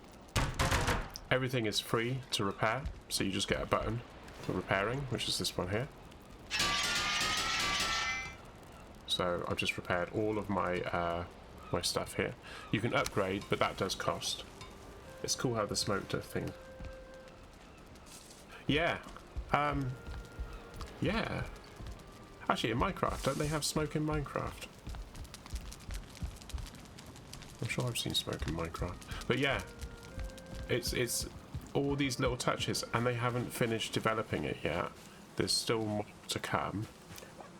A: Everything is free to repair, so you just get a button for repairing, which is this one here. So I've just repaired all of my my stuff here. You can upgrade, but that does cost. It's cool how the smoke does things. Yeah. Yeah. Actually, in Minecraft, don't they have smoke in Minecraft? I'm sure I've seen smoke in Minecraft. But yeah, it's all these little touches, and they haven't finished developing it yet. There's still more to come.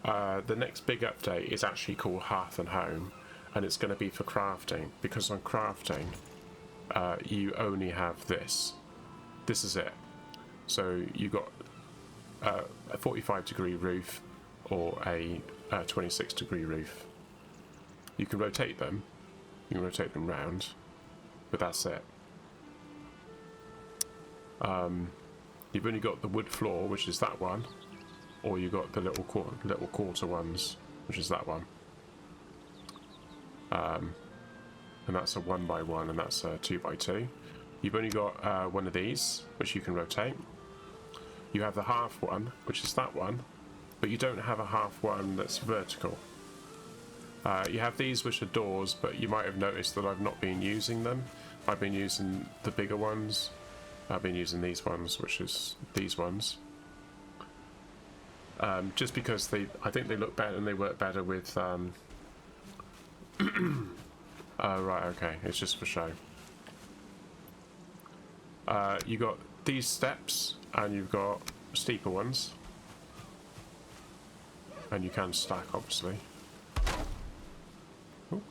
A: The next big update is actually called Hearth and Home, and it's going to be for crafting, because on crafting you only have this. This is it. So you got a 45-degree roof or a 26-degree roof. You can rotate them. You can rotate them round, but that's it. You've only got the wood floor, which is that one, or you got the little quarter ones, which is that one. and that's a 1x1, and that's a 2x2. You've only got one of these, which you can rotate. You have the half one, which is that one, but you don't have a half one that's vertical. You have these, which are doors, but you might have noticed that I've not been using them. I've been using the bigger ones. I've been using these ones, which is these ones. Just because I think they look better and they work better with... right, okay, it's just for show. You got these steps, and you've got steeper ones. And you can stack, obviously. Ooh.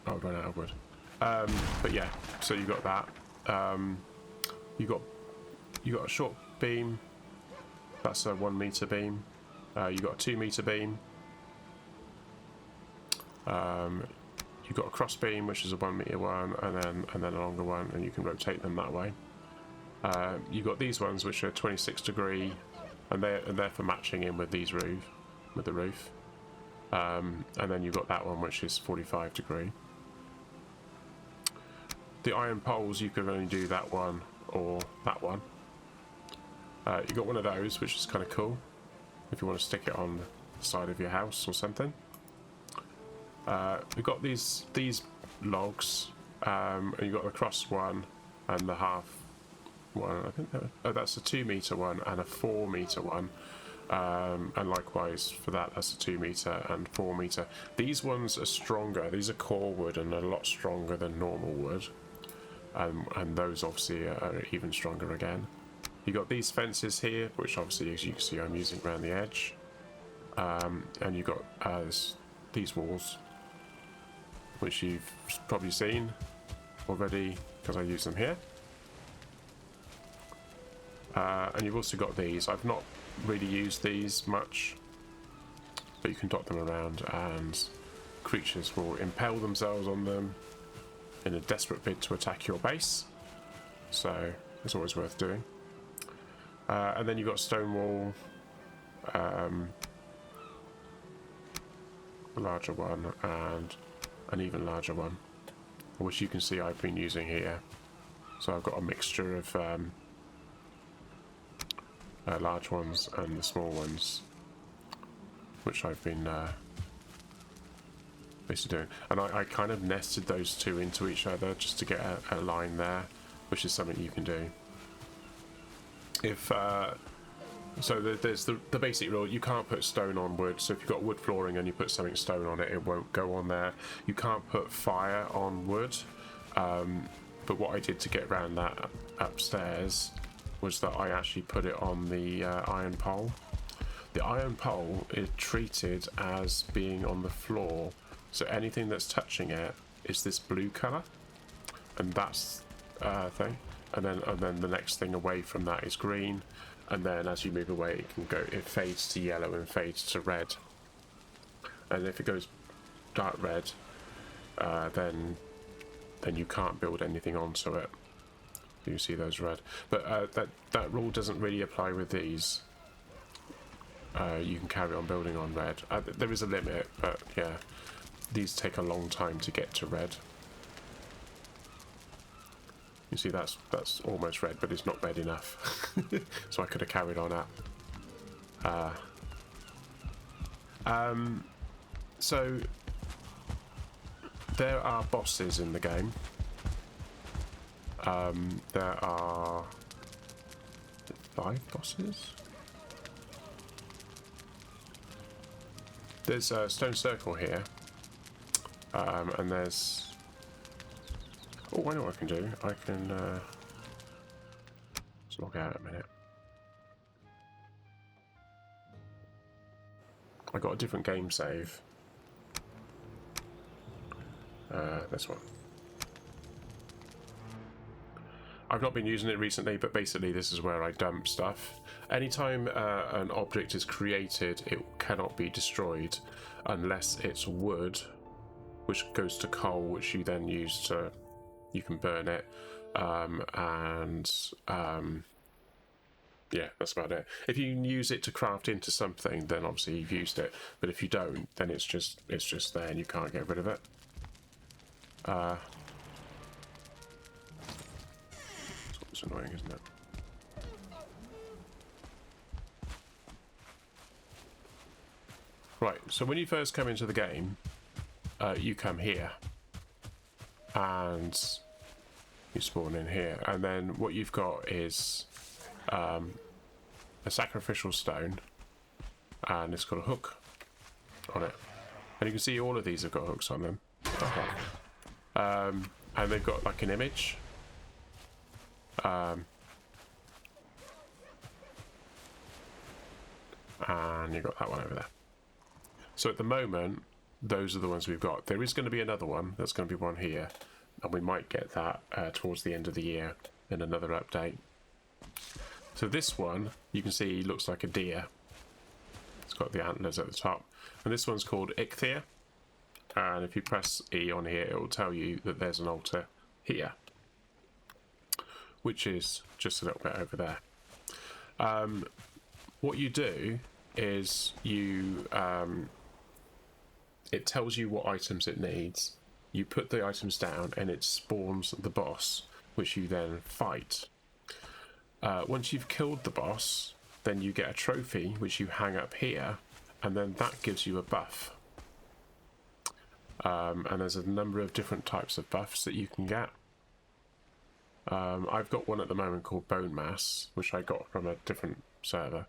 A: Oh, I've run out of wood. But yeah, so you got that. You got a short beam. That's a 1 meter beam. You got a 2 meter beam. You've got a cross beam, which is a 1 meter one, and then a longer one, and you can rotate them that way. You've got these ones, which are 26 degree, and they're for matching in with the roof. And then you've got that one, which is 45 degree. The iron poles, you can only do that one or that one. You got one of those, which is kind of cool if you want to stick it on the side of your house or something. We've got these logs, and you've got the cross one and the half one. I think that's a 2 meter one and a 4 meter one, and likewise for that's a 2 meter and 4 meter. These ones are stronger. These are core wood and a lot stronger than normal wood, and those obviously are even stronger again. You got these fences here, which obviously, as you can see, I'm using around the edge, and you got these walls, which you've probably seen already because I use them here. And you've also got these. I've not really used these much, but you can dot them around and creatures will impale themselves on them in a desperate bid to attack your base, so it's always worth doing. And then you've got Stonewall, a larger one and an even larger one, which you can see I've been using here. So I've got a mixture of large ones and the small ones, which I've been basically doing. And I kind of nested those two into each other just to get a line there, which is something you can do. If so there's the basic rule: you can't put stone on wood. So if you've got wood flooring and you put something stone on it, it won't go on there. You can't put fire on wood, but what I did to get around that upstairs was that I actually put it on the iron pole. The iron pole is treated as being on the floor, so anything that's touching it is this blue colour, and that's thing. And then the next thing away from that is green, and then as you move away, it fades to yellow and fades to red. And if it goes dark red, then you can't build anything onto it. You see those red, but that rule doesn't really apply with these. You can carry on building on red. There is a limit, but yeah, these take a long time to get to red. You see, that's almost red, but it's not red enough. So I could have carried on up. So there are bosses in the game. There are 5 bosses. There's a stone circle here, and there's... Oh, I know what I can do. I can let's log out a minute. I got a different game save. This one. I've not been using it recently, but basically this is where I dump stuff. Anytime an object is created, it cannot be destroyed unless it's wood, which goes to coal, which you then use to... You can burn it, and Yeah, that's about it. If you can use it to craft into something, then obviously you've used it. But if you don't, then it's just there and you can't get rid of it. It's annoying, isn't it? Right, so when you first come into the game, you come here. And you spawn in here. And then what you've got is a Sacrificial Stone. And it's got a hook on it. And you can see all of these have got hooks on them. And they've got like an image. And you've got that one over there. So at the moment, those are the ones we've got. There is going to be another one. There's going to be one here. And we might get that towards the end of the year in another update. So this one, you can see looks like a deer. It's got the antlers at the top. And this one's called Ichthyer. And if you press E on here, it will tell you that there's an altar here. Which is just a little bit over there. What you do is you... it tells you what items it needs. You put the items down and it spawns the boss, which you then fight. Once you've killed the boss, then you get a trophy, which you hang up here, and then that gives you a buff. And there's a number of different types of buffs that you can get. I've got one at the moment called Bone Mass, which I got from a different server.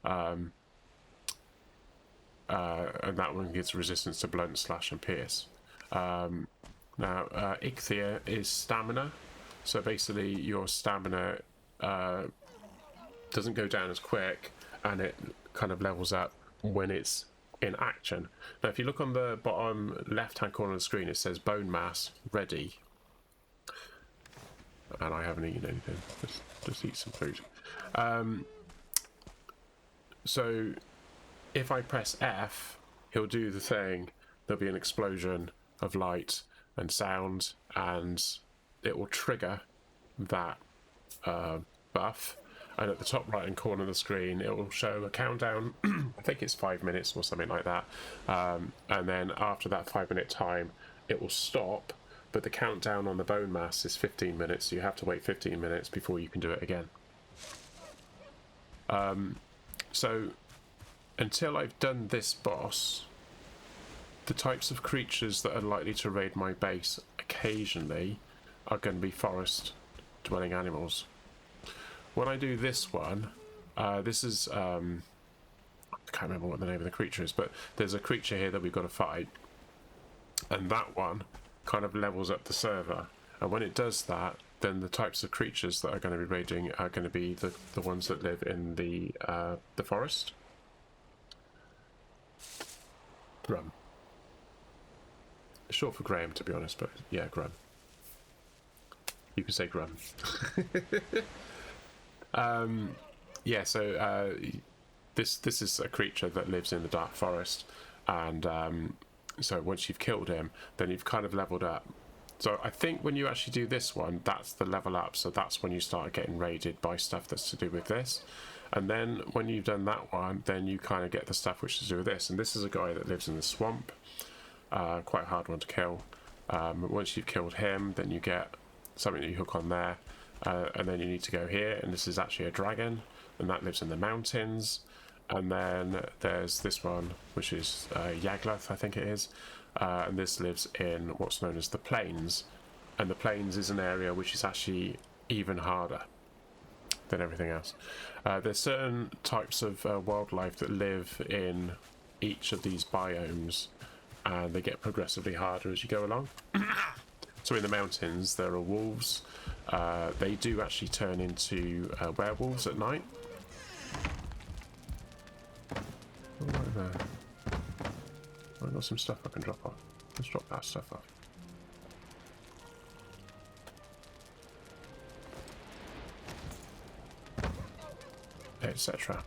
A: And that one gives resistance to blunt, slash and pierce. Now Ichthyer is stamina, so basically your stamina doesn't go down as quick, and it kind of levels up when it's in action. Now if you look on the bottom left hand corner of the screen, it says Bone Mass ready, and I haven't eaten anything. Just eat some food. So if I press F, he'll do the thing. There'll be an explosion of light and sound, and it will trigger that buff. And at the top right hand corner of the screen, it will show a countdown. I think it's 5 minutes or something like that. And then after that 5 minute time, it will stop. But the countdown on the Bone Mass is 15 minutes, so you have to wait 15 minutes before you can do it again. So until I've done this boss, the types of creatures that are likely to raid my base occasionally are going to be forest dwelling animals. When I do this one, this is I can't remember what the name of the creature is, but there's a creature here that we've got to fight, and that one kind of levels up the server. And when it does that, then the types of creatures that are going to be raiding are going to be the ones that live in the forest. Grum. It's short for Graham, to be honest, but yeah, Grum. You can say Grum. Yeah, so this is a creature that lives in the dark forest, and so once you've killed him, then you've kind of leveled up. So I think when you actually do this one, that's the level up, so that's when you start getting raided by stuff that's to do with this. And then when you've done that one, then you kind of get the stuff which is to do with this. And this is a guy that lives in the swamp, quite a hard one to kill. Once you've killed him, then you get something that you hook on there, and then you need to go here, and this is actually a dragon, and that lives in the mountains. And then there's this one, which is Yagluth, I think it is, and this lives in what's known as the plains, and the plains is an area which is actually even harder than everything else. There's certain types of wildlife that live in each of these biomes, and they get progressively harder as you go along. So in the mountains there are wolves. They do actually turn into werewolves at night. Oh, right there. I've got some stuff I can drop off. Let's drop that stuff off. Etc.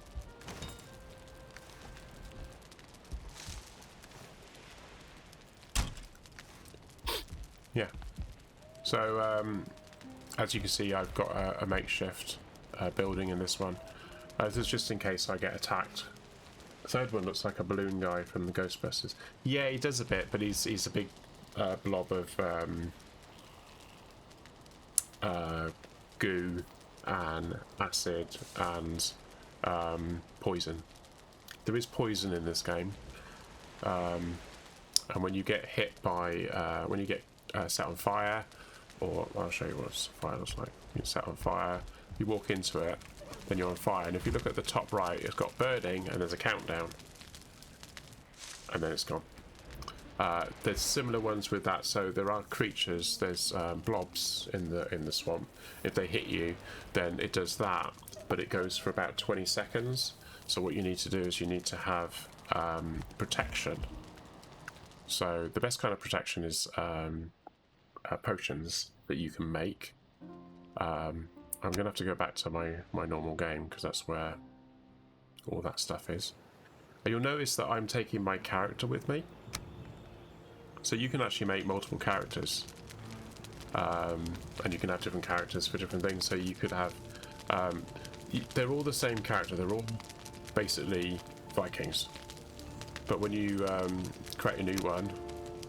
A: Yeah. So as you can see, I've got a makeshift building in this one. This is just in case I get attacked. The third one looks like a balloon guy from the Ghostbusters. Yeah, he does a bit, but he's a big blob of goo and acid and poison. There is poison in this game, and when you get hit by when you get set on fire, or I'll show you what fire looks like. You set on fire, you walk into it, then you're on fire, and if you look at the top right, it's got burning and there's a countdown, and then it's gone. There's similar ones with that, so there are creatures, there's blobs in the swamp. If they hit you, then it does that, but it goes for about 20 seconds. So what you need to do is you need to have protection. So the best kind of protection is potions that you can make. I'm going to have to go back to my normal game because that's where all that stuff is. And you'll notice that I'm taking my character with me. So you can actually make multiple characters, and you can have different characters for different things. So you could have, they're all the same character, they're all basically Vikings. But when you create a new one,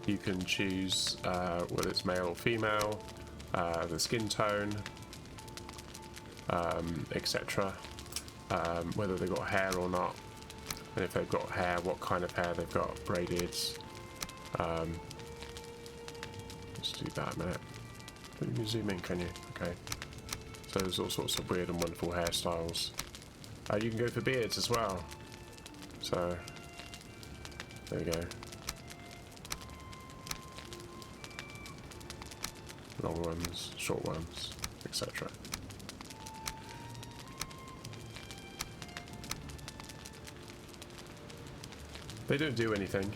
A: you can choose whether it's male or female, the skin tone, etc. Whether they've got hair or not, and if they've got hair, what kind of hair they've got, braided. Let's do that a minute. You can zoom in, can you? Okay. So there's all sorts of weird and wonderful hairstyles. You can go for beards as well. So there we go. Long ones, short ones, etc. They don't do anything.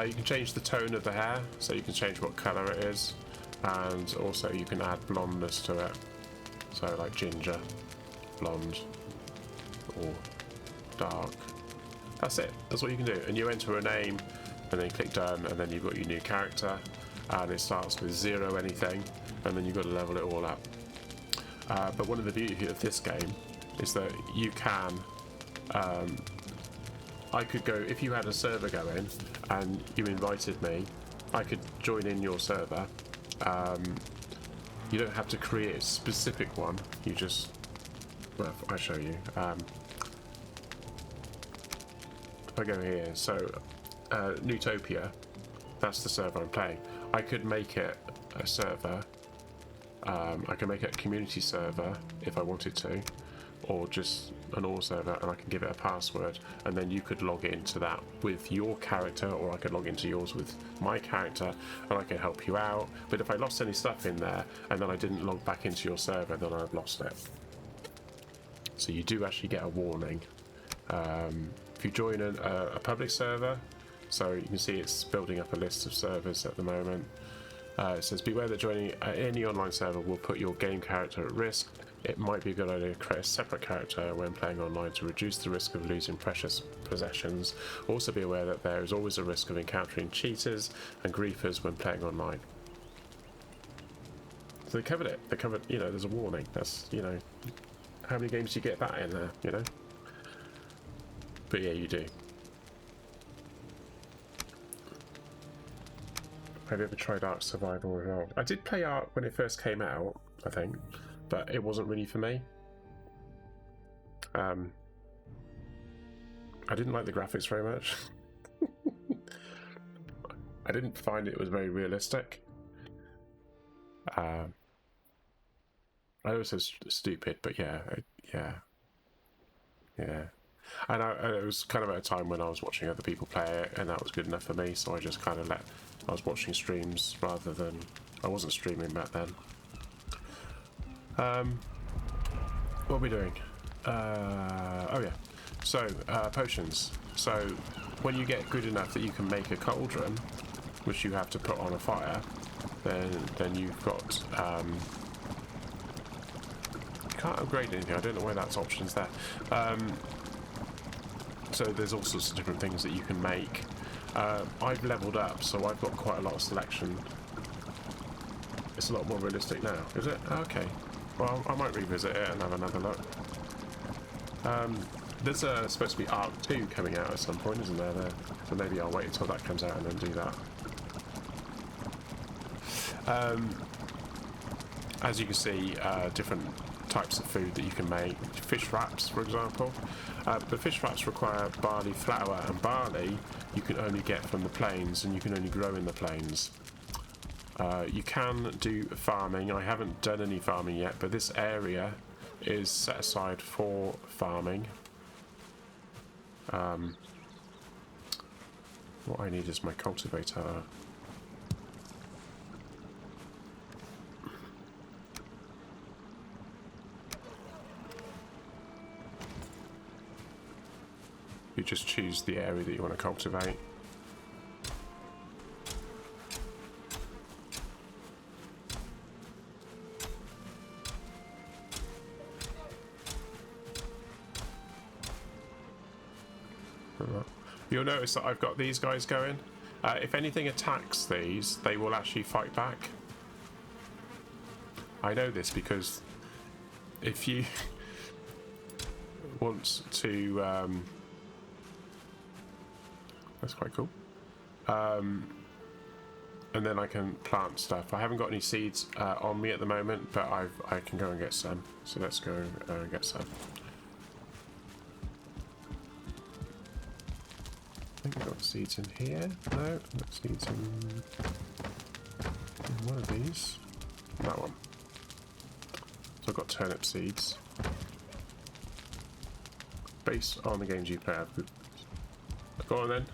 A: You can change the tone of the hair, so you can change what colour it is, and also you can add blondness to it. So like ginger, blonde, or dark. That's it. That's what you can do. And you enter a name, and then click done, and then you've got your new character, and it starts with 0 anything, and then you've got to level it all up. But one of the beauty of this game is that you can. I could go, if you had a server going and you invited me, I could join in your server. You don't have to create a specific one, you just, well, I'll show you. If I go here, so Newtopia, that's the server I'm playing. I could make it a server, I can make it a community server if I wanted to, or just an all server, and I can give it a password, and then you could log into that with your character, or I could log into yours with my character, and I can help you out. But if I lost any stuff in there and then I didn't log back into your server, then I've lost it. So you do actually get a warning if you join a public server. So you can see it's building up a list of servers at the moment. It says, beware that joining any online server will put your game character at risk. It might be a good idea to create a separate character when playing online to reduce the risk of losing precious possessions. Also be aware that there is always a risk of encountering cheaters and griefers when playing online. So they covered it. They covered, you know, there's a warning. That's, you know, how many games do you get that in there, you know? But yeah, you do. Have you ever tried Ark Survival Evolved? I did play Ark when it first came out, I think, but it wasn't really for me. I didn't like the graphics very much. I didn't find it was very realistic. I was so stupid, but yeah. And it was kind of at a time when I was watching other people play it, and that was good enough for me, so I just kind of I was watching streams rather than, I wasn't streaming back then. What are we doing? Oh yeah, so potions. So when you get good enough that you can make a cauldron, which you have to put on a fire, then you've got, you can't upgrade anything. I don't know why that's options there. So there's all sorts of different things that you can make. I've leveled up, so I've got quite a lot of selection. It's a lot more realistic now, is it? Okay. Well, I might revisit it and have another look. There's supposed to be Arc 2 coming out at some point, isn't there? So maybe I'll wait until that comes out and then do that. As you can see, different types of food that you can make. Fish wraps, for example. The fish wraps require barley flour, and barley you can only get from the plains, and you can only grow in the plains. You can do farming. I haven't done any farming yet, but this area is set aside for farming. What I need is my cultivator. You just choose the area that you want to cultivate. You'll notice that I've got these guys going. If anything attacks these, they will actually fight back. I know this because if you want to... that's quite cool. And then I can plant stuff. I haven't got any seeds on me at the moment, but I can go and get some. So let's go and get some. I think I've got seeds in here. No, I've got seeds in one of these. That one. So I've got turnip seeds. Based on the games you play. Go on then.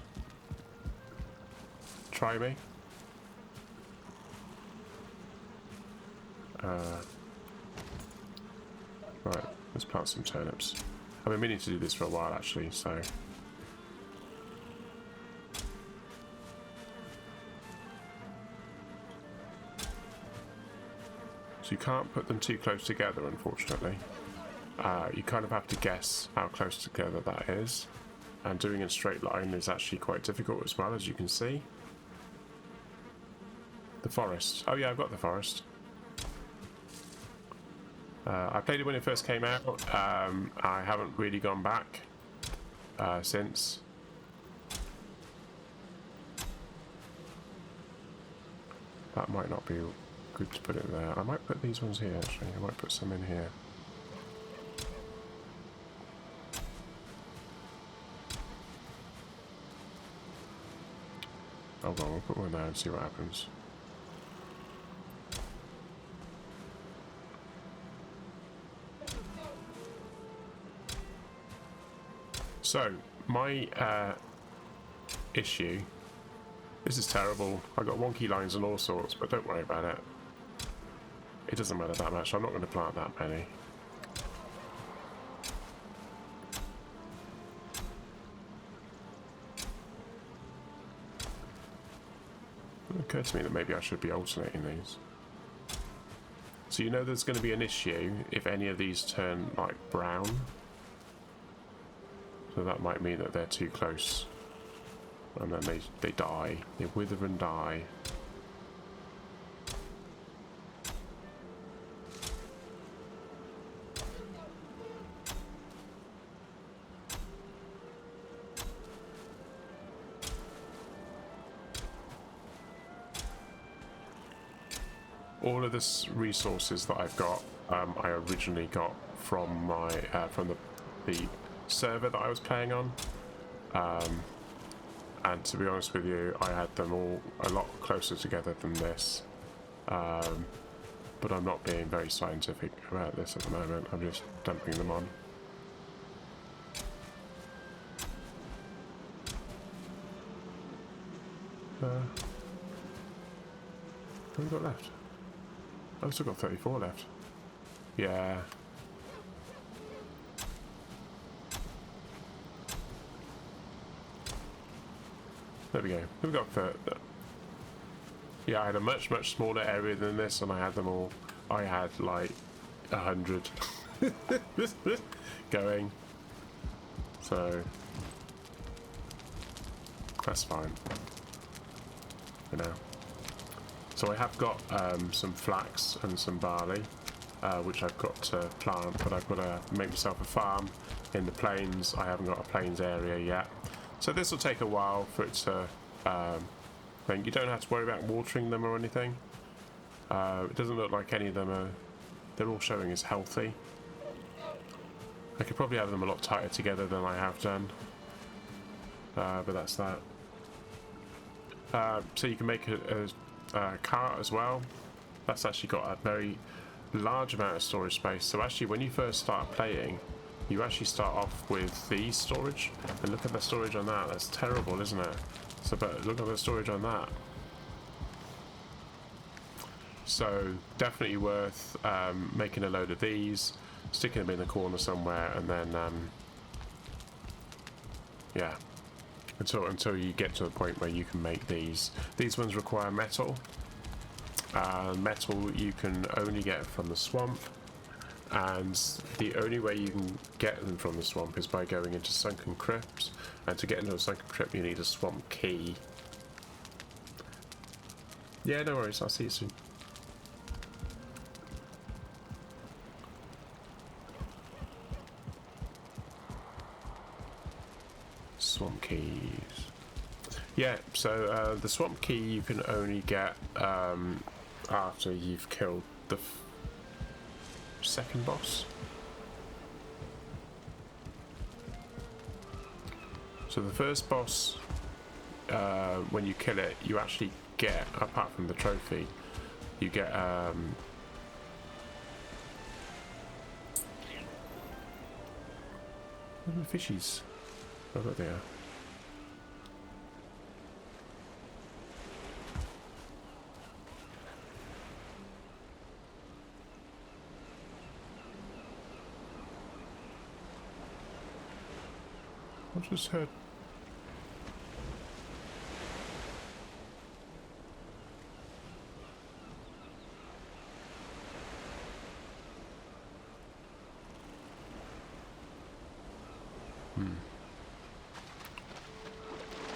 A: Try me. Right, let's plant some turnips. I've been meaning to do this for a while actually, so... So you can't put them too close together, unfortunately. You kind of have to guess how close together that is. And doing a straight line is actually quite difficult as well, as you can see. The forest. Oh yeah, I've got the forest. I played it when it first came out. I haven't really gone back since. That might not be good to put it there. I might put these ones here actually. I might put some in here. Oh well, we'll put one there and see what happens. So, my issue... This is terrible. I've got wonky lines and all sorts, but don't worry about it. It doesn't matter that much. I'm not going to plant that many. It occurred to me that maybe I should be alternating these. So you know there's going to be an issue if any of these turn like brown. So that might mean that they're too close. And then they die. They wither and die. All of the resources that I've got, I originally got from my from the server that I was playing on. And to be honest with you, I had them all a lot closer together than this. But I'm not being very scientific about this at the moment. I'm just dumping them on. What have we got left? I've still got 34 left. Yeah. There we go. We've got yeah, I had a much smaller area than this, and I had them all. I had like 100 going. So that's fine for now. So I have got some flax and some barley. which I've got to plant, but I've got to make myself a farm in the plains. I haven't got a plains area yet, so this will take a while for it to you don't have to worry about watering them or anything. It doesn't look like any of them are, they're all showing as healthy. I could probably have them a lot tighter together than I have done, but that's that. So you can make a cart as well. That's actually got a very large amount of storage space. So actually when you first start playing, you actually start off with the storage, and look at the storage on that. That's terrible, isn't it? So but look at the storage on that. So definitely worth making a load of these, sticking them in the corner somewhere, and then yeah, until you get to a point where you can make these. These ones require metal. Metal you can only get from the swamp, and the only way you can get them from the swamp is by going into sunken crypts, and to get into a sunken crypt you need a swamp key. Yeah, no worries, I'll see you soon. Swamp keys. Yeah, so the swamp key you can only get after you've killed the second boss. So the first boss, when you kill it, you actually get, apart from the trophy, you get where are the fishies? Oh, there they are. I just heard.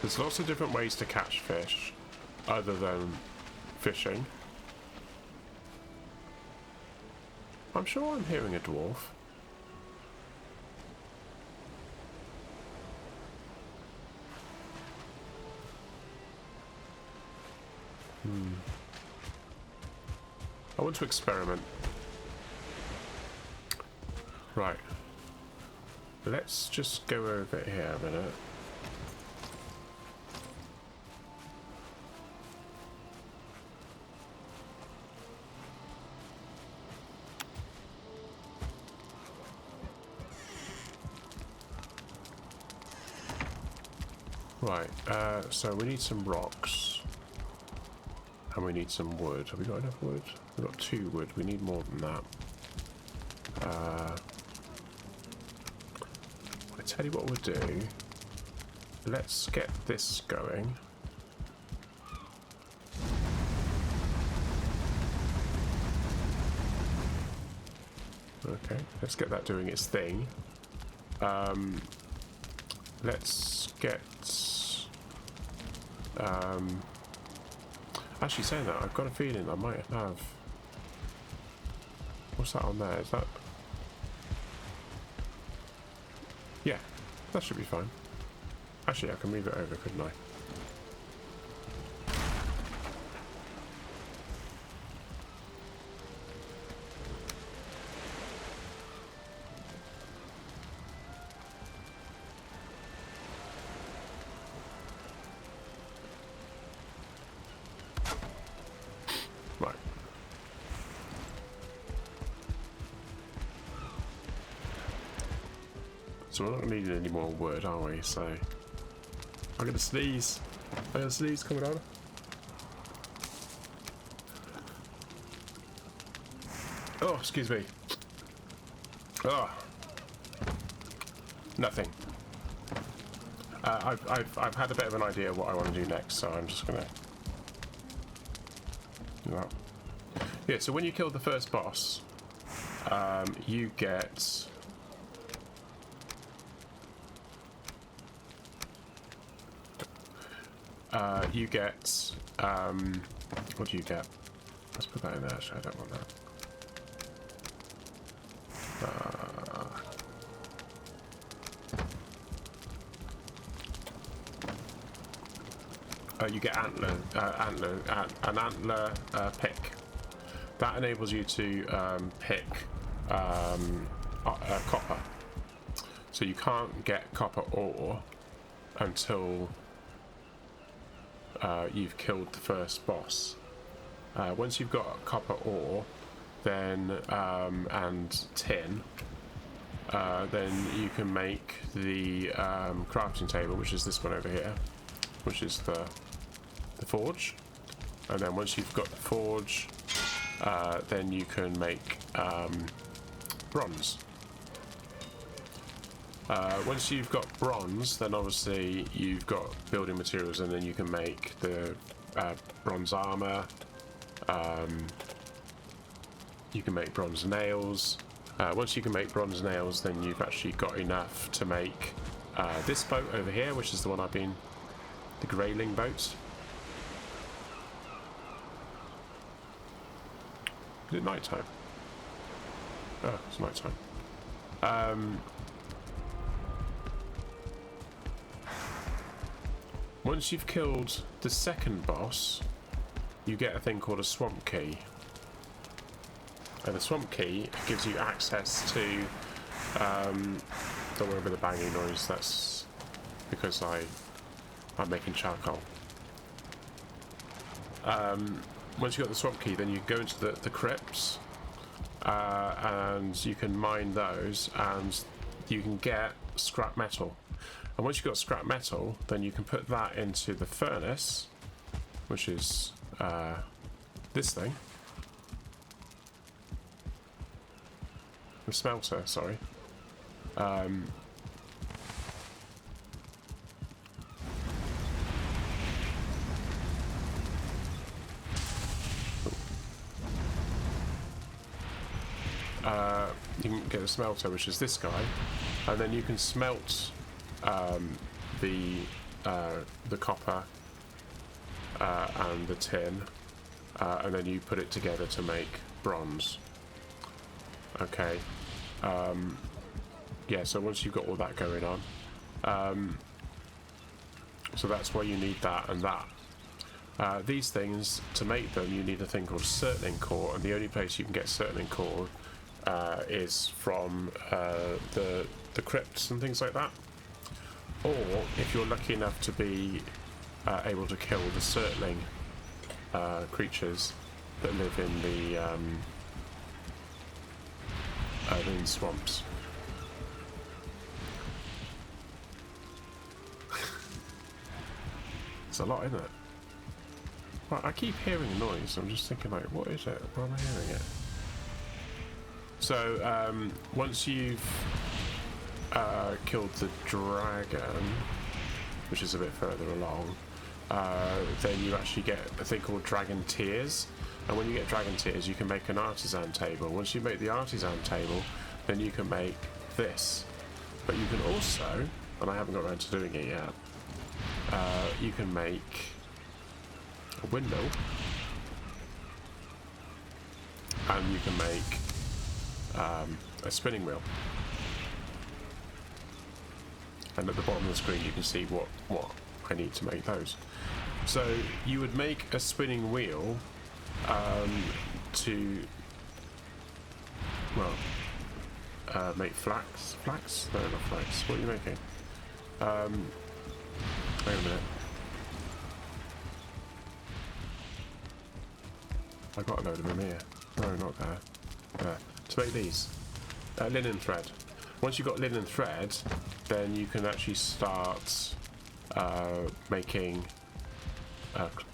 A: There's lots of different ways to catch fish, other than fishing. I'm sure I'm hearing a dwarf. I want to experiment. Right. Let's just go over here a minute. Right, so we need some rocks. And we need some wood. Have we got enough wood? We've got 2 wood. We need more than that. I tell you what we'll do. Let's get this going. Okay, let's get that doing its thing. Let's get... actually, saying that, I've got a feeling I might have... What's that on there? Is that... Yeah, that should be fine. Actually, I can move it over, couldn't I? Right. So we're not needing any more wood, are we? So I'm gonna sneeze. I'm gonna sneeze coming on. Oh, excuse me. Oh, nothing. I've had a bit of an idea of what I want to do next, so I'm just gonna. Yeah, so when you kill the first boss, you get what do you get? Let's put that in there. Actually, I don't want that. you get an antler pick. That enables you to pick copper. So you can't get copper ore until you've killed the first boss. Once you've got copper ore, then and tin, then you can make the crafting table, which is this one over here, which is the forge. And then once you've got the forge, then you can make bronze. Once you've got bronze, then obviously you've got building materials, and then you can make the bronze armor. You can make bronze nails. Once you can make bronze nails, then you've actually got enough to make this boat over here, which is the one the grayling boat. Is it night time? Oh, it's night time. Once you've killed the second boss, you get a thing called a swamp key. And the swamp key gives you access to... don't worry about the banging noise, that's because I'm making charcoal. Once you've got the swamp key, then you go into the crypts, and you can mine those, and you can get scrap metal. And once you've got scrap metal, then you can put that into the furnace, which is this thing. The smelter, sorry. You can get a smelter, which is this guy, and then you can smelt the copper and the tin, and then you put it together to make bronze. Okay. Yeah, so once you've got all that going on, so that's why you need that and that. These things, to make them, you need a thing called Certling core, and the only place you can get Certling core is from the crypts and things like that. Or if you're lucky enough to be able to kill the Certling creatures that live in the swamps. It's a lot, isn't it? Right, I keep hearing a noise. I'm just thinking, like, what is it? Why am I hearing it? So once you've killed the dragon, which is a bit further along, then you actually get a thing called dragon tears. And when you get dragon tears, you can make an artisan table. Once you make the artisan table, then you can make this. But you can also, and I haven't got around to doing it yet, you can make a windmill, and you can make a spinning wheel. And at the bottom of the screen you can see what I need to make those. So you would make a spinning wheel to, well, make flax? Flax? No, not flax. What are you making? Wait a minute. I got a load of them here. No, not there. There. To make these. Linen thread. Once you've got linen thread, then you can actually start making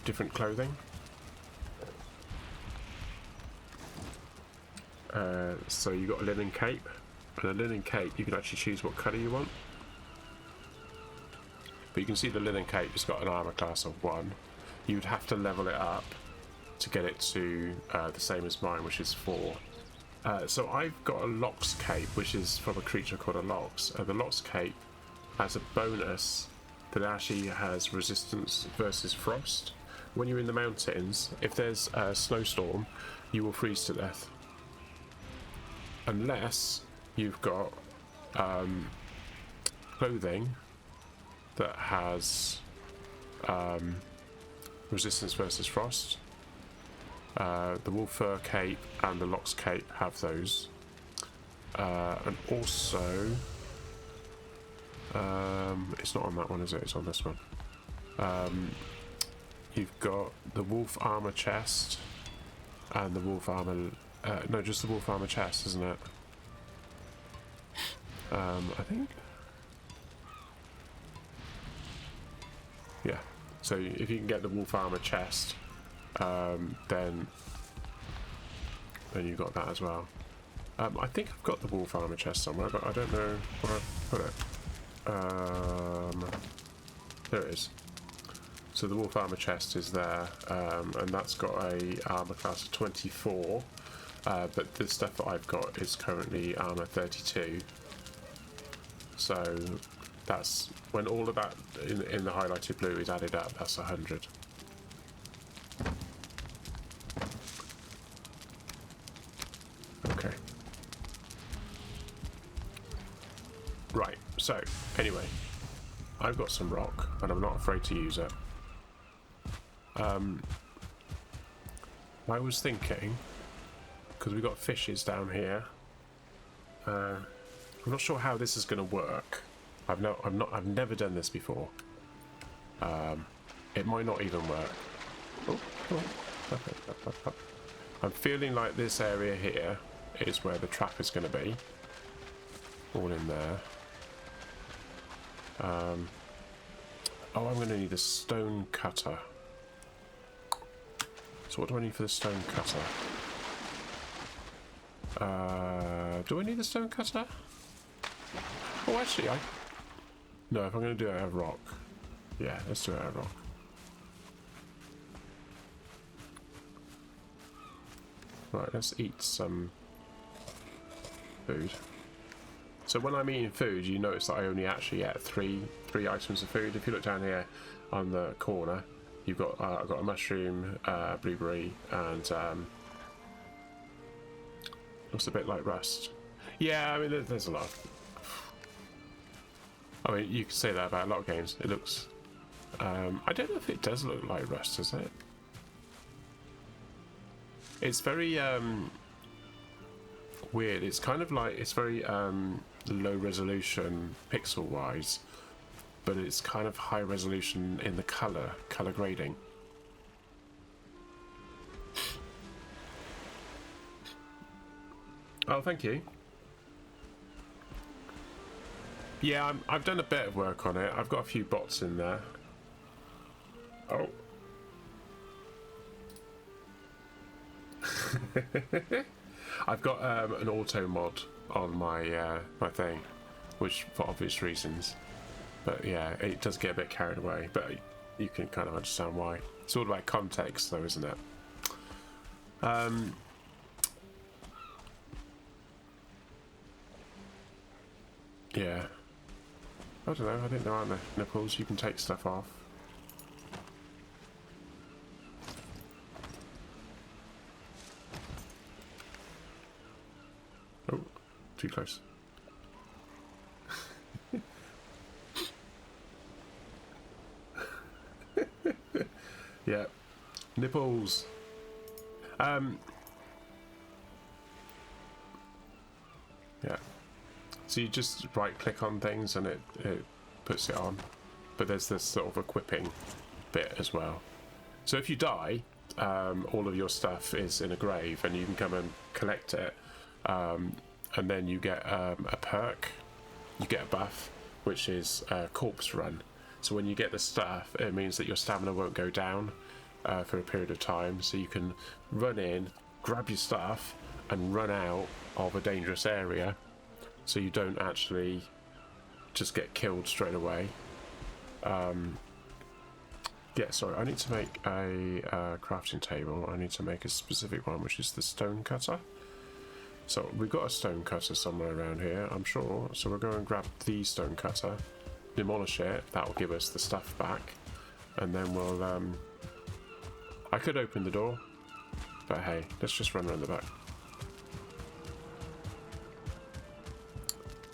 A: different clothing. So you've got a linen cape, and a linen cape you can actually choose what colour you want. But you can see the linen cape has got an armour class of 1. You'd have to level it up to get it to the same as mine, which is 4. So I've got a Lox cape, which is from a creature called a Lox. The Lox cape has a bonus that actually has resistance versus frost. When you're in the mountains, if there's a snowstorm, you will freeze to death. Unless you've got clothing that has resistance versus frost. The wolf fur cape and the lox cape have those. And also, it's not on that one, is it? It's on this one. You've got the wolf armor chest and the wolf armor. No, just the wolf armor chest, isn't it? I think. Yeah. So if you can get the wolf armor chest, then you've got that as well. I think I've got the wolf armor chest somewhere, but I don't know where I put it. There it is. So the wolf armor chest is there, and that's got a armor class of 24. But the stuff that I've got is currently armor 32. So that's when all of that in the highlighted blue is added up. That's 100. Okay. Right. So anyway, I've got some rock, and I'm not afraid to use it. I was thinking, because we've got fishes down here. I'm not sure how this is going to work. I've never done this before. It might not even work. Oh, come on. I'm feeling like this area here is where the trap is going to be. All in there. Oh, I'm going to need a stone cutter. So what do I need for the stone cutter? Do I need the stone cutter? Oh, actually, no, if I'm going to do it out of rock. Yeah, let's do it out of rock. Right, let's eat some food. So when I'm eating food, you notice that I only actually get three items of food. If you look down here on the corner, you've got I've got a mushroom, blueberry, and looks a bit like rust. Yeah, I mean there's a lot. I mean you could say that about a lot of games. It looks. I don't know if it does look like rust, does it? It's very weird. It's kind of like it's very low resolution pixel wise, but it's kind of high resolution in the color grading. Oh, thank you. Yeah, I've done a bit of work on it. I've got a few bots in there. Oh. I've got an auto mod on my my thing, which for obvious reasons. But yeah, it does get a bit carried away. But you can kind of understand why. It's all about context, though, isn't it? Yeah. I don't know. I didn't know on the nipples you can take stuff off. Oh, too close. Yeah, nipples. Yeah. So you just right click on things and it puts it on, but there's this sort of equipping bit as well. So if you die, all of your stuff is in a grave and you can come and collect it, and then you get a perk, you get a buff, which is corpse run. So when you get the stuff, it means that your stamina won't go down for a period of time, so you can run in, grab your stuff and run out of a dangerous area, so you don't actually just get killed straight away. Yeah, sorry, I need to make a crafting table. I need to make a specific one, which is the stone cutter. So we've got a stone cutter somewhere around here, I'm sure. So we'll go and grab the stone cutter, demolish it. That will give us the stuff back, and then we'll. I could open the door, but hey, let's just run around the back.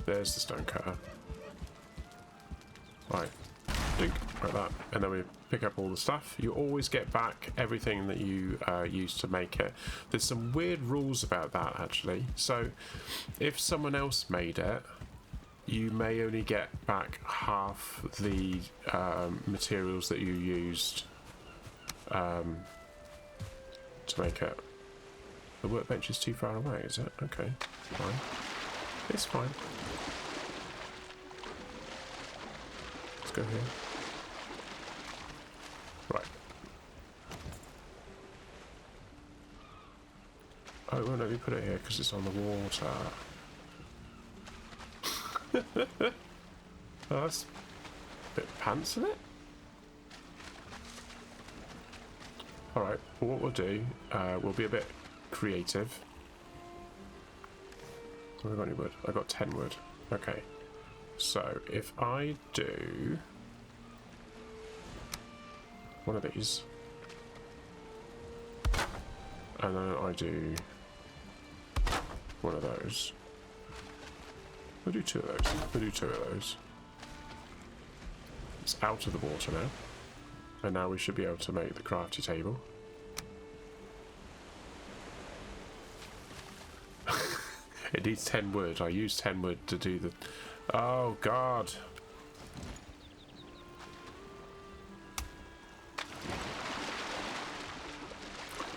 A: There's the stone cutter. Right, Dink, like that. And then we pick up all the stuff. You always get back everything that you used to make it. There's some weird rules about that, actually. So, if someone else made it, you may only get back half the materials that you used to make it. The workbench is too far away, is it? Okay, fine. It's fine. Let's go here. Right. Oh, it won't let me put it here because it's on the water. Oh, that's a bit pants, isn't it? Alright, well, what we'll do, we'll be a bit creative. Have I got any wood? I got 10 wood. Okay. So, if I do one of these, and then I do one of those, we'll do 2 of those. We'll do 2 of those. It's out of the water now. And now we should be able to make the crafty table. It needs 10 wood. I used 10 wood to do the... Oh, God.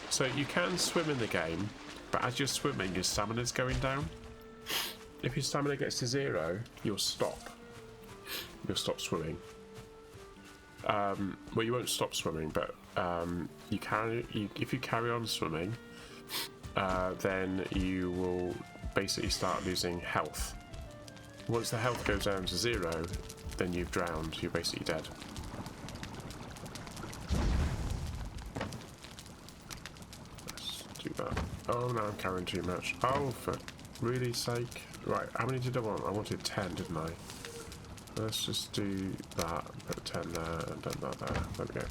A: So you can swim in the game, but as you're swimming, your stamina's going down. If your stamina gets to 0, you'll stop. You'll stop swimming. Well, you won't stop swimming, but if you carry on swimming, then you will basically start losing health. Once the health goes down to 0, then you've drowned. You're basically dead. Let's do that. Oh, no, I'm carrying too much. Oh, for really sake. Right, how many did I want? I wanted 10, didn't I? Let's just do that. Put 10 there and then that there. There we go.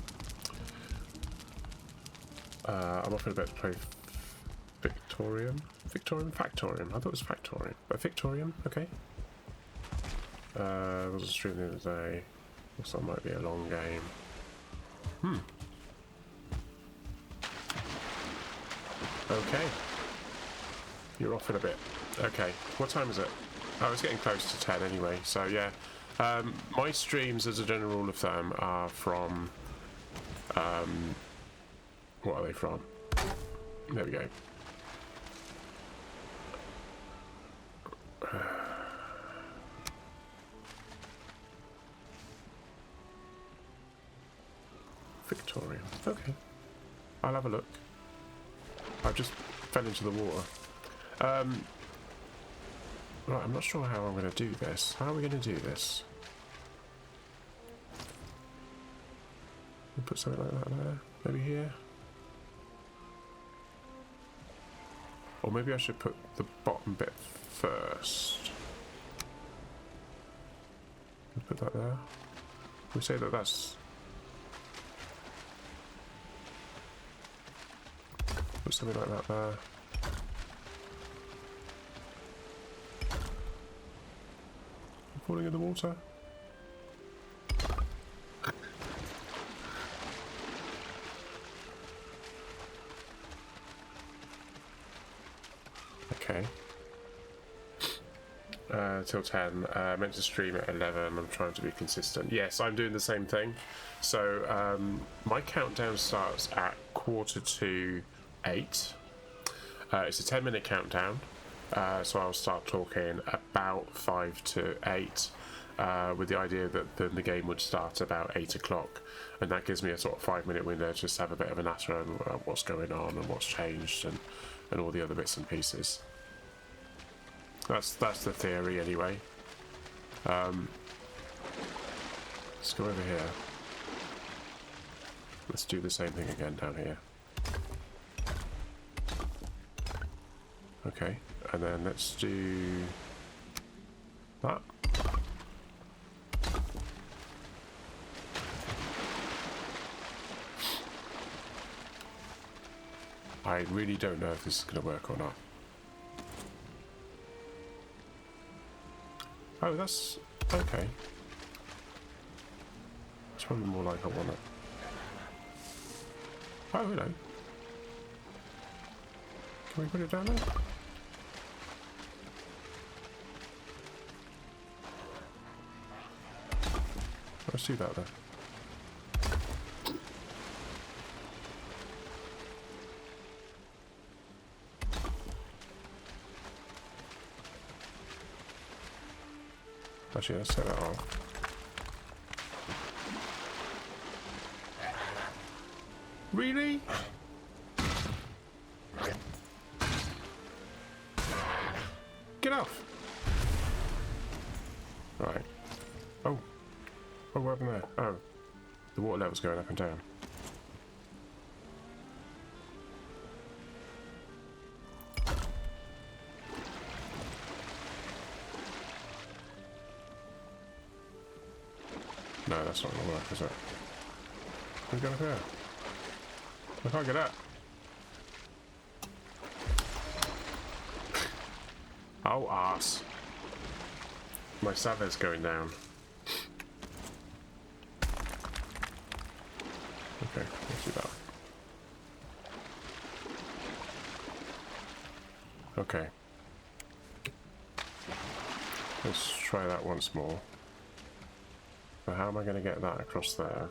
A: I'm off in a bit to play Victorium? Factorium. I thought it was Factorium. But Victorium, okay. I was streaming the other day. Looks like it might be a long game. Okay. You're off in a bit. Okay. What time is it? Oh, it's getting close to 10 anyway, so yeah. My streams, as a general rule of thumb, are from... what are they from? There we go. Victorian. Okay. I'll have a look. I've just fell into the water. Right, I'm not sure how I'm going to do this. How are we going to do this? We'll put something like that there. Maybe here. Or maybe I should put the bottom bit first. We'll put that there. We say that that's... Put something like that there. Falling in the water. Okay. Till 10. Meant to stream at 11. I'm trying to be consistent. Yes, I'm doing the same thing. So my countdown starts at 7:45. It's a 10-minute countdown. So I'll start talking about 5 to 8 with the idea that the game would start about 8 o'clock, and that gives me a sort of 5-minute window to just have a bit of a natter on what's going on and what's changed and all the other bits and pieces. That's the theory anyway. Let's go over here. Let's do the same thing again down here. Okay, and then let's do that. I really don't know if this is going to work or not. Oh, that's okay. It's probably more like I want it. Oh, hello. Can we put it down there? Let's do that then. Actually, let's set that off. Really? Get off! Right. Oh. Oh, what happened there? Oh. The water level's going up and down. No, that's not going to work, is it? We're going here. I can't get out. Oh, arse. My Save's going down. Okay, let's do that. Okay. Let's try that once more. So how am I going to get that across there?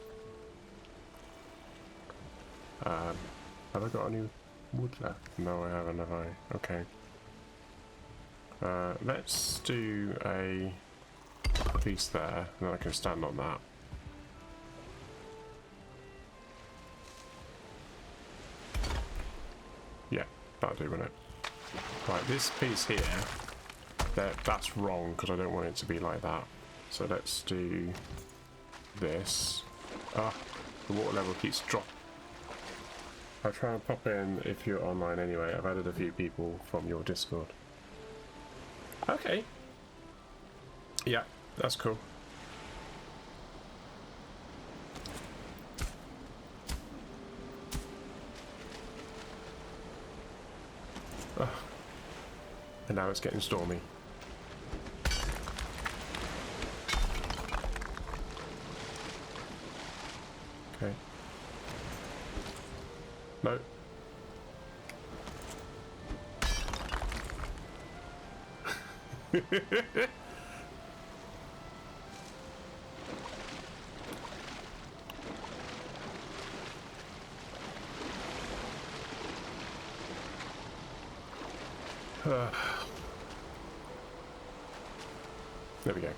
A: Have I got any wood left? No, I haven't, have I? Okay. Let's do a piece there, and then I can stand on that. Yeah, that'll do, won't it? Right, this piece here, that's wrong, because I don't want it to be like that. So let's do this. Ah, the water level keeps dropping. I'll try and pop in if you're online anyway. I've added a few people from your Discord. Okay. Yeah, that's cool. Oh. And now it's getting stormy. Okay. No. There we go.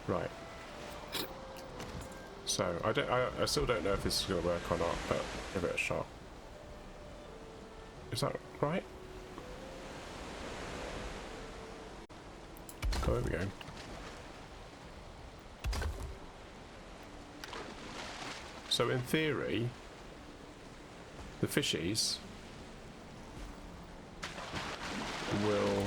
A: Right. So I still don't know if this is going to work or not, but give it a shot. Is that right? Oh, there we go. So in theory, the fishies will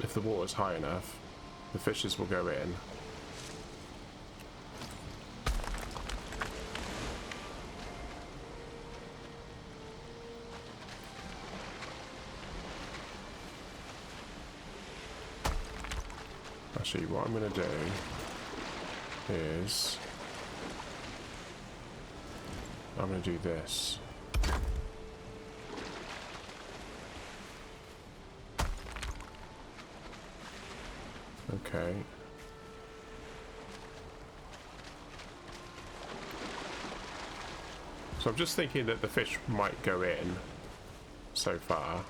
A: if the water's high enough, the fishes will go in. Actually, what I'm going to do is I'm going to do this. Okay. So I'm just thinking that the fish might go in so far.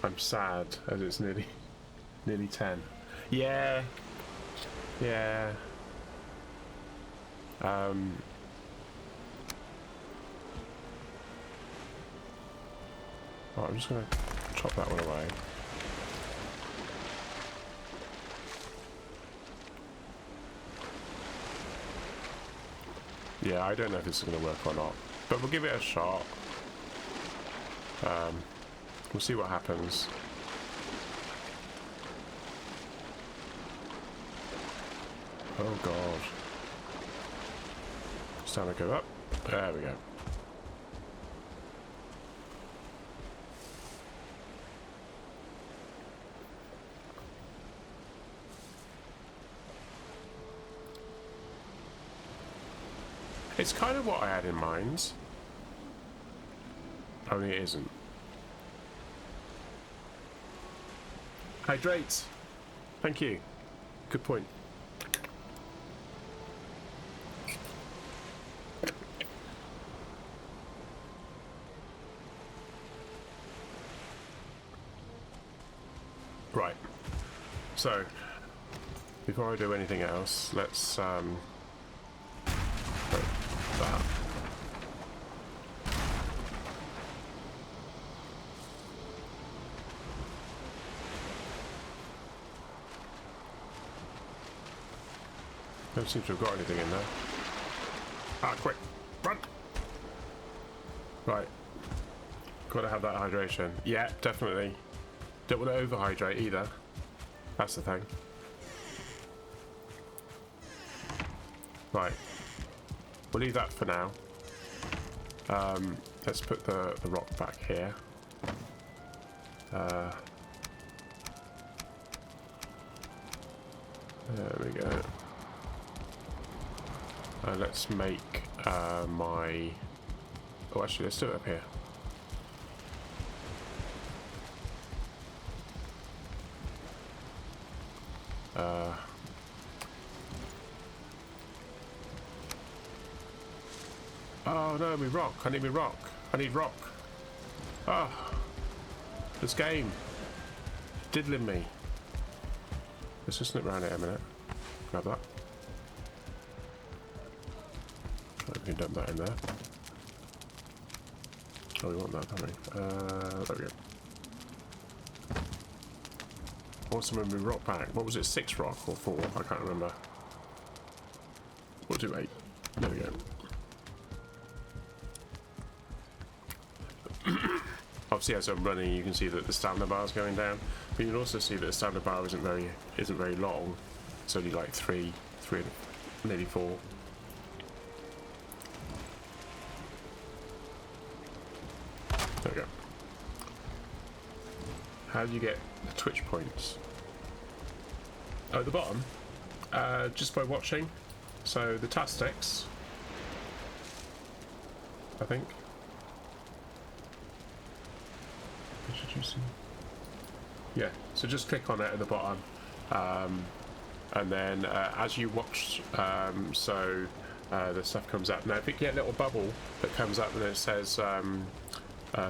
A: I'm sad as it's nearly 10. Yeah. Yeah. Oh, I'm just gonna chop that one away. Yeah, I don't know if this is going to work or not, but we'll give it a shot. We'll see what happens. Oh god. It's time to go up. There we go. It's kind of what I had in mind. Only it isn't. Hydrate. Thank you. Good point. Right. So, before I do anything else, let's put that. Don't seem to have got anything in there. Ah, quick! Run! Right. Gotta have that hydration. Yeah, definitely. Don't want to overhydrate either. That's the thing. Right. We'll leave that for now. Let's put the rock back here. There we go. Let's make my... Oh, actually, let's do it up here. Oh no, me rock. I need me rock. I need rock. Ah, this game. Diddling me. Let's just snip around here a minute. Grab that. We can dump that in there. Oh, we want that, don't we? There we go. I want some of my rock back. What was it, 6 rock or 4? I can't remember. We'll do 8. There we go. Obviously, as I'm running, you can see that the stamina bar is going down. But you can also see that the stamina bar isn't very long. It's only like 3, nearly 4. There we go. How do you get the Twitch points? Oh, at the bottom? Just by watching. So the Tastics, I think. What should you see? Yeah, so just click on it at the bottom. And then as you watch, the stuff comes up. Now, if you get a little bubble that comes up and it says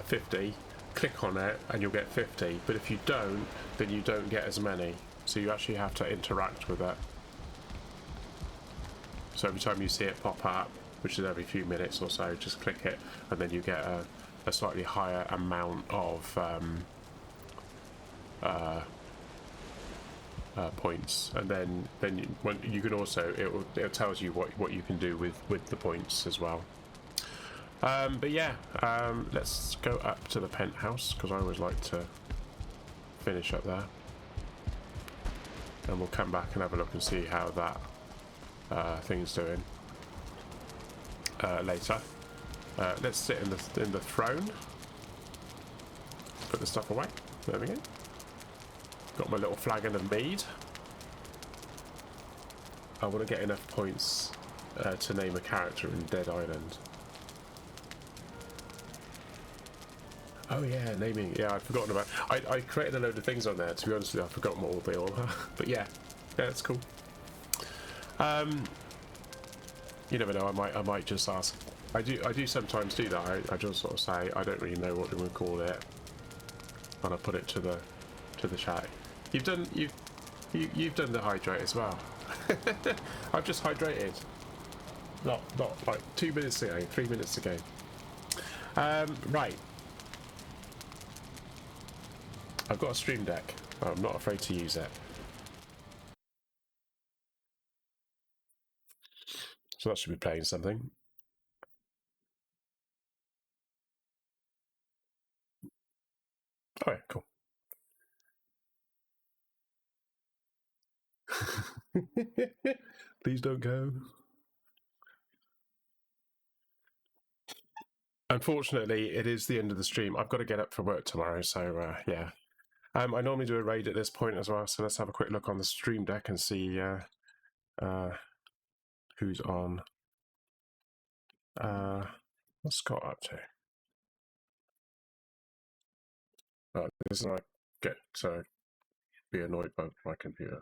A: 50, click on it and you'll get 50. But if you don't, then you don't get as many. So you actually have to interact with it. So every time you see it pop up, which is every few minutes or so, just click it and then you get a slightly higher amount of points, and then you can also it tells you what you can do with the points as well. But yeah, let's go up to the penthouse because I always like to finish up there, and we'll come back and have a look and see how that thing's doing later. Let's sit in the throne. Put the stuff away. There we go. Got my little flagon of mead. I want to get enough points to name a character in Dead Island. Oh yeah, naming. Yeah, I'd forgotten about. I created a load of things on there. To be honest with you, I've forgotten what they all are. But yeah, that's cool. You never know. I might just ask. I do sometimes do that. I just sort of say I don't really know what we would call it, and I put it to the chat. You've done the hydrate as well. I've just hydrated. Not like 2 minutes ago, 3 minutes ago. Right. I've got a stream deck. I'm not afraid to use it. So that should be playing something. Oh yeah, cool. Please don't go. Unfortunately, it is the end of the stream. I've got to get up for work tomorrow, so yeah. I normally do a raid at this point as well, so let's have a quick look on the stream deck and see who's on. What's Scott up to? This is I get to be annoyed by my computer.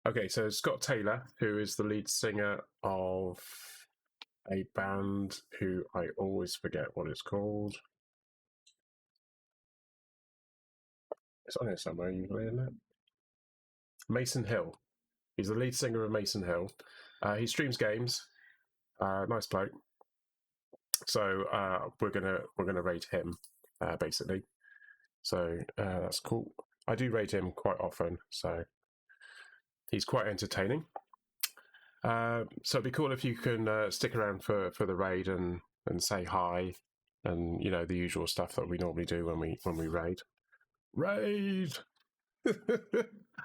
A: Okay, so Scott Taylor, who is the lead singer of a band who I always forget what it's called. It's on here somewhere, usually, isn't it? Mason Hill. He's the lead singer of Mason Hill. He streams games. Nice bloke. So we're gonna rate him, basically. So that's cool. I do rate him quite often, so he's quite entertaining. So it'd be cool if you can stick around for the raid and say hi, and the usual stuff that we normally do when we raid. Raid.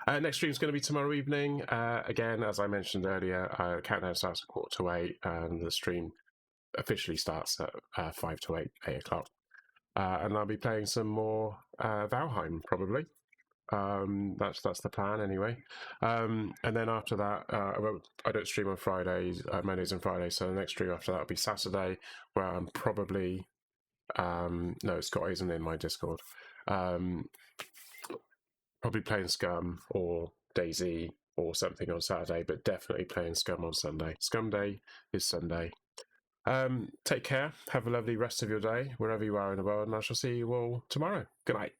A: Next stream's going to be tomorrow evening. Again, as I mentioned earlier, countdown starts at 7:45, and the stream officially starts at 5 to 8 o'clock. And I'll be playing some more Valheim, probably. That's the plan anyway. And then after that, I don't stream on Fridays, Mondays and Fridays. So the next stream after that will be Saturday, where I'm probably no, Scott isn't in my Discord. Probably playing Scum or DayZ or something on Saturday, but definitely playing Scum on Sunday. Scum Day is Sunday. Take care. Have a lovely rest of your day, wherever you are in the world, and I shall see you all tomorrow. Good night.